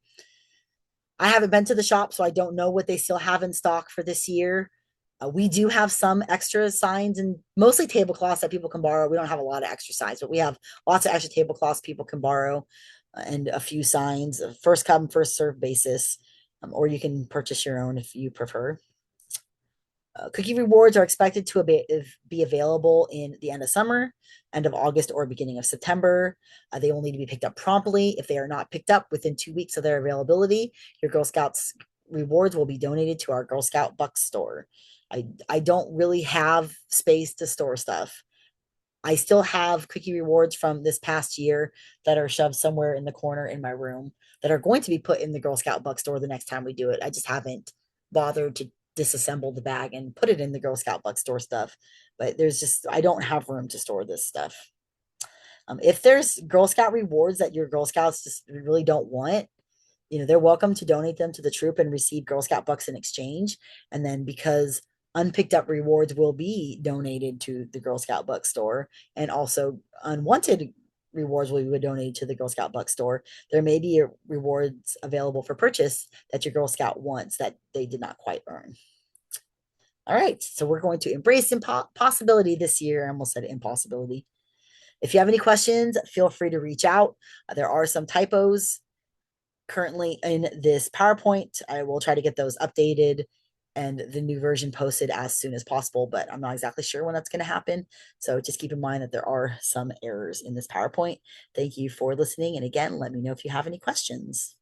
I haven't been to the shop, so I don't know what they still have in stock for this year. We do have some extra signs and mostly tablecloths that people can borrow. We don't have a lot of extra signs, but we have lots of extra tablecloths people can borrow and a few signs, first come, first serve basis, or you can purchase your own if you prefer. Cookie rewards are expected to be available in the end of summer, end of August, or beginning of September. They will need to be picked up promptly. If they are not picked up within 2 weeks of their availability, your Girl Scouts rewards will be donated to our Girl Scout Buck store. I don't really have space to store stuff. I still have cookie rewards from this past year that are shoved somewhere in the corner in my room that are going to be put in the Girl Scout Buck store the next time we do it. I just haven't bothered to disassemble the bag and put it in the Girl Scout Buck store stuff. But I don't have room to store this stuff. If there's Girl Scout rewards that your Girl Scouts just really don't want, they're welcome to donate them to the troop and receive Girl Scout bucks in exchange. And then because unpicked up rewards will be donated to the Girl Scout Buck store, and also unwanted rewards will be donated to the Girl Scout Buck store, there may be rewards available for purchase that your Girl Scout wants that they did not quite earn. All right, so we're going to embrace possibility this year. I almost said impossibility. If you have any questions, feel free to reach out. There are some typos currently in this PowerPoint. I will try to get those updated and the new version posted as soon as possible, but I'm not exactly sure when that's going to happen. So just keep in mind that there are some errors in this PowerPoint. Thank you for listening. And again, let me know if you have any questions.